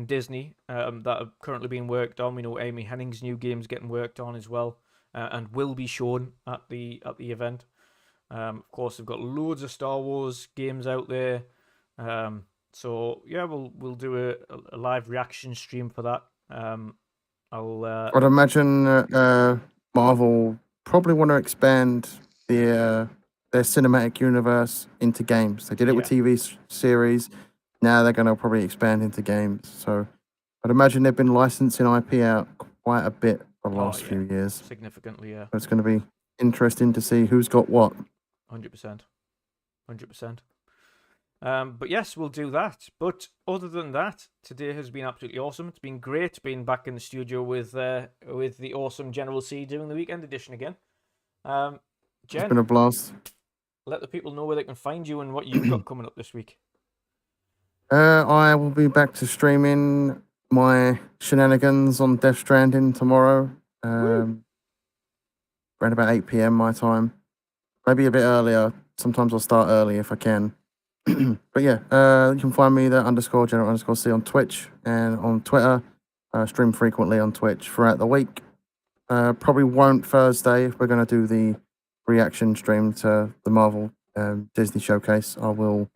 Disney that are currently being worked on. We know Amy Hennig's new game's getting worked on as well, and will be shown at the event. Of course, they've got loads of Star Wars games out there. So yeah, we'll do a live reaction stream for that. I'd imagine Marvel probably want to expand their cinematic universe into games. They did it with TV series. Now they're going to probably expand into games. So I'd imagine they've been licensing IP out quite a bit for the last few years. Significantly, yeah. So it's going to be interesting to see who's got what. 100%. But yes, we'll do that. But other than that, today has been absolutely awesome. It's been great being back in the studio with the awesome General C doing the weekend edition again. Jen, it's been a blast. Let the people know where they can find you and what you've got coming up this week. I will be back to streaming my shenanigans on Death Stranding tomorrow. Around about 8 p.m. my time. Maybe a bit earlier. Sometimes I'll start early if I can. But yeah, you can find me there _General_C on Twitch and on Twitter. Stream frequently on Twitch throughout the week. Probably won't Thursday if we're going to do the reaction stream to the Marvel Disney showcase. I will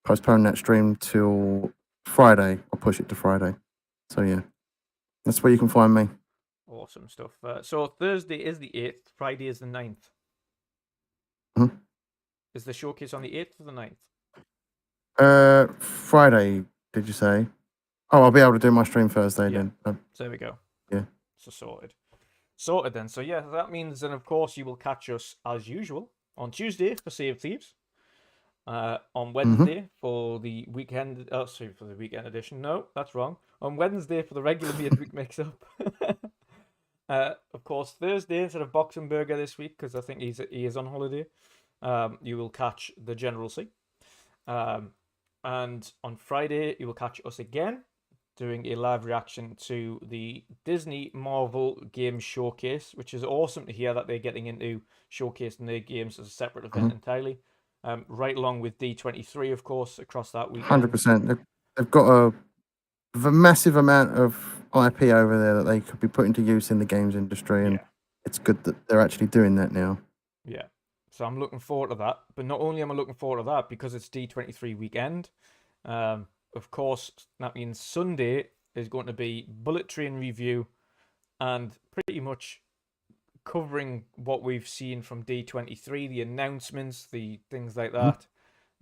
postpone that stream till Friday. I'll push it to Friday. So yeah, that's where you can find me. Awesome stuff. So Thursday is the 8th, Friday is the 9th. Mm-hmm. Is the showcase on the 8th or the 9th? Friday, did you say? Oh, I'll be able to do my stream Thursday then. So there we go. Yeah. So sorted then. So yeah, that means then of course you will catch us as usual on Tuesday for Sea of Thieves. On Wednesday for the weekend. Oh, sorry, for the weekend edition. No, that's wrong. On Wednesday for the regular midweek mix-up. Of course, Thursday instead of Boxing Burger this week because I think he is on holiday. You will catch the General C. And on Friday, you will catch us again doing a live reaction to the Disney Marvel Game Showcase, which is awesome to hear that they're getting into showcasing their games as a separate event entirely. Right along with D23, of course, across that weekend. 100%. They've got a massive amount of IP over there that they could be putting to use in the games industry, and it's good that they're actually doing that now. Yeah. So I'm looking forward to that. But not only am I looking forward to that, because it's D23 weekend, of course, that means Sunday is going to be Bullet Train review and pretty much covering what we've seen from D23, the announcements, the things like that.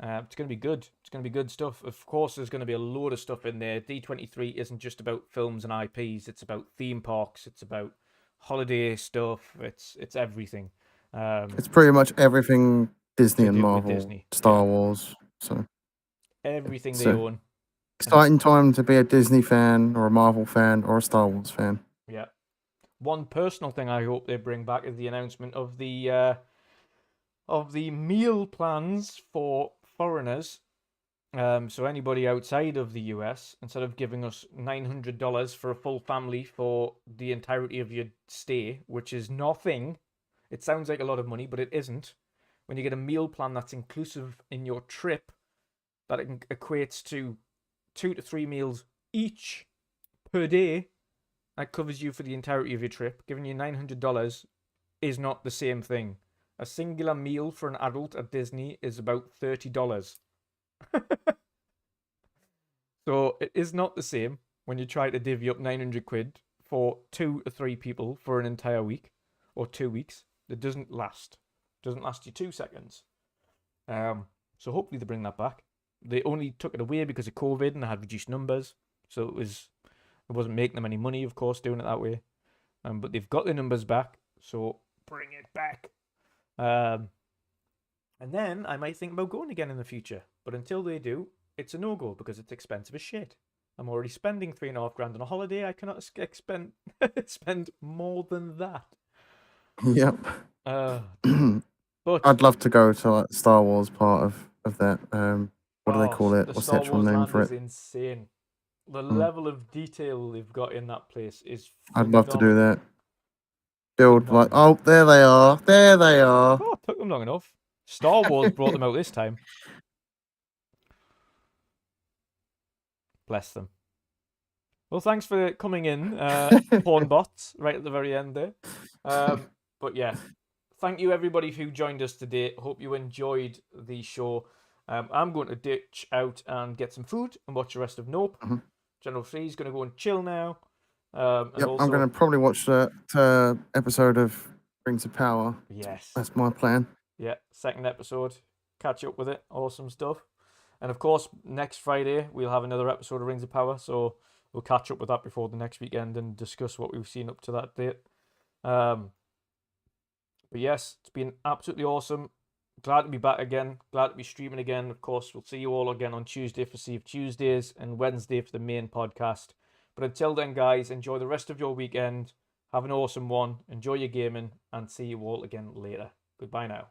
It's going to be good. It's going to be good stuff. Of course, there's going to be a load of stuff in there. D23 isn't just about films and IPs. It's about theme parks. It's about holiday stuff. It's everything. It's pretty much everything Disney and Marvel, Star Wars. So everything they own. Exciting time to be a Disney fan or a Marvel fan or a Star Wars fan. Yeah. One personal thing I hope they bring back is the announcement of the meal plans for foreigners. So anybody outside of the US, instead of giving us $900 for a full family for the entirety of your stay, which is nothing. It sounds like a lot of money, but it isn't. When you get a meal plan that's inclusive in your trip, that it equates to 2 to 3 meals each per day, that covers you for the entirety of your trip. Giving you $900 is not the same thing. A singular meal for an adult at Disney is about $30. So it is not the same when you try to divvy up 900 quid for 2 or 3 people for an entire week or 2 weeks. It doesn't last. It doesn't last you 2 seconds. So hopefully they bring that back. They only took it away because of COVID and they had reduced numbers. So it wasn't making them any money, of course, doing it that way. But they've got the numbers back, so bring it back. And then I might think about going again in the future. But until they do, it's a no-go because it's expensive as shit. I'm already spending $3,500 on a holiday. I cannot spend more than that. Yep. But I'd love to go to like Star Wars part of that. What do they call it? the What's the Star actual Wars name land for is it? insane. The level of detail they've got in that place is I'd love to do phenomenal. that. Build like, oh, there they are. There they are. Oh, it took them long enough. Star Wars brought them out this time. Bless them. Well, thanks for coming in, porn bots, right at the very end there. But yeah, thank you everybody who joined us today. Hope you enjoyed the show. I'm going to ditch out and get some food and watch the rest of Nope. Mm-hmm. General Free's going to go and chill now. Yep, also, I'm going to probably watch the episode of Rings of Power. Yes. That's my plan. Yeah, second episode. Catch up with it. Awesome stuff. And of course, next Friday, we'll have another episode of Rings of Power. So we'll catch up with that before the next weekend and discuss what we've seen up to that date. But yes, it's been absolutely awesome. Glad to be back again. Glad to be streaming again. Of course, we'll see you all again on Tuesday for Steve Tuesdays and Wednesday for the main podcast. But until then, guys, enjoy the rest of your weekend. Have an awesome one. Enjoy your gaming and see you all again later. Goodbye now.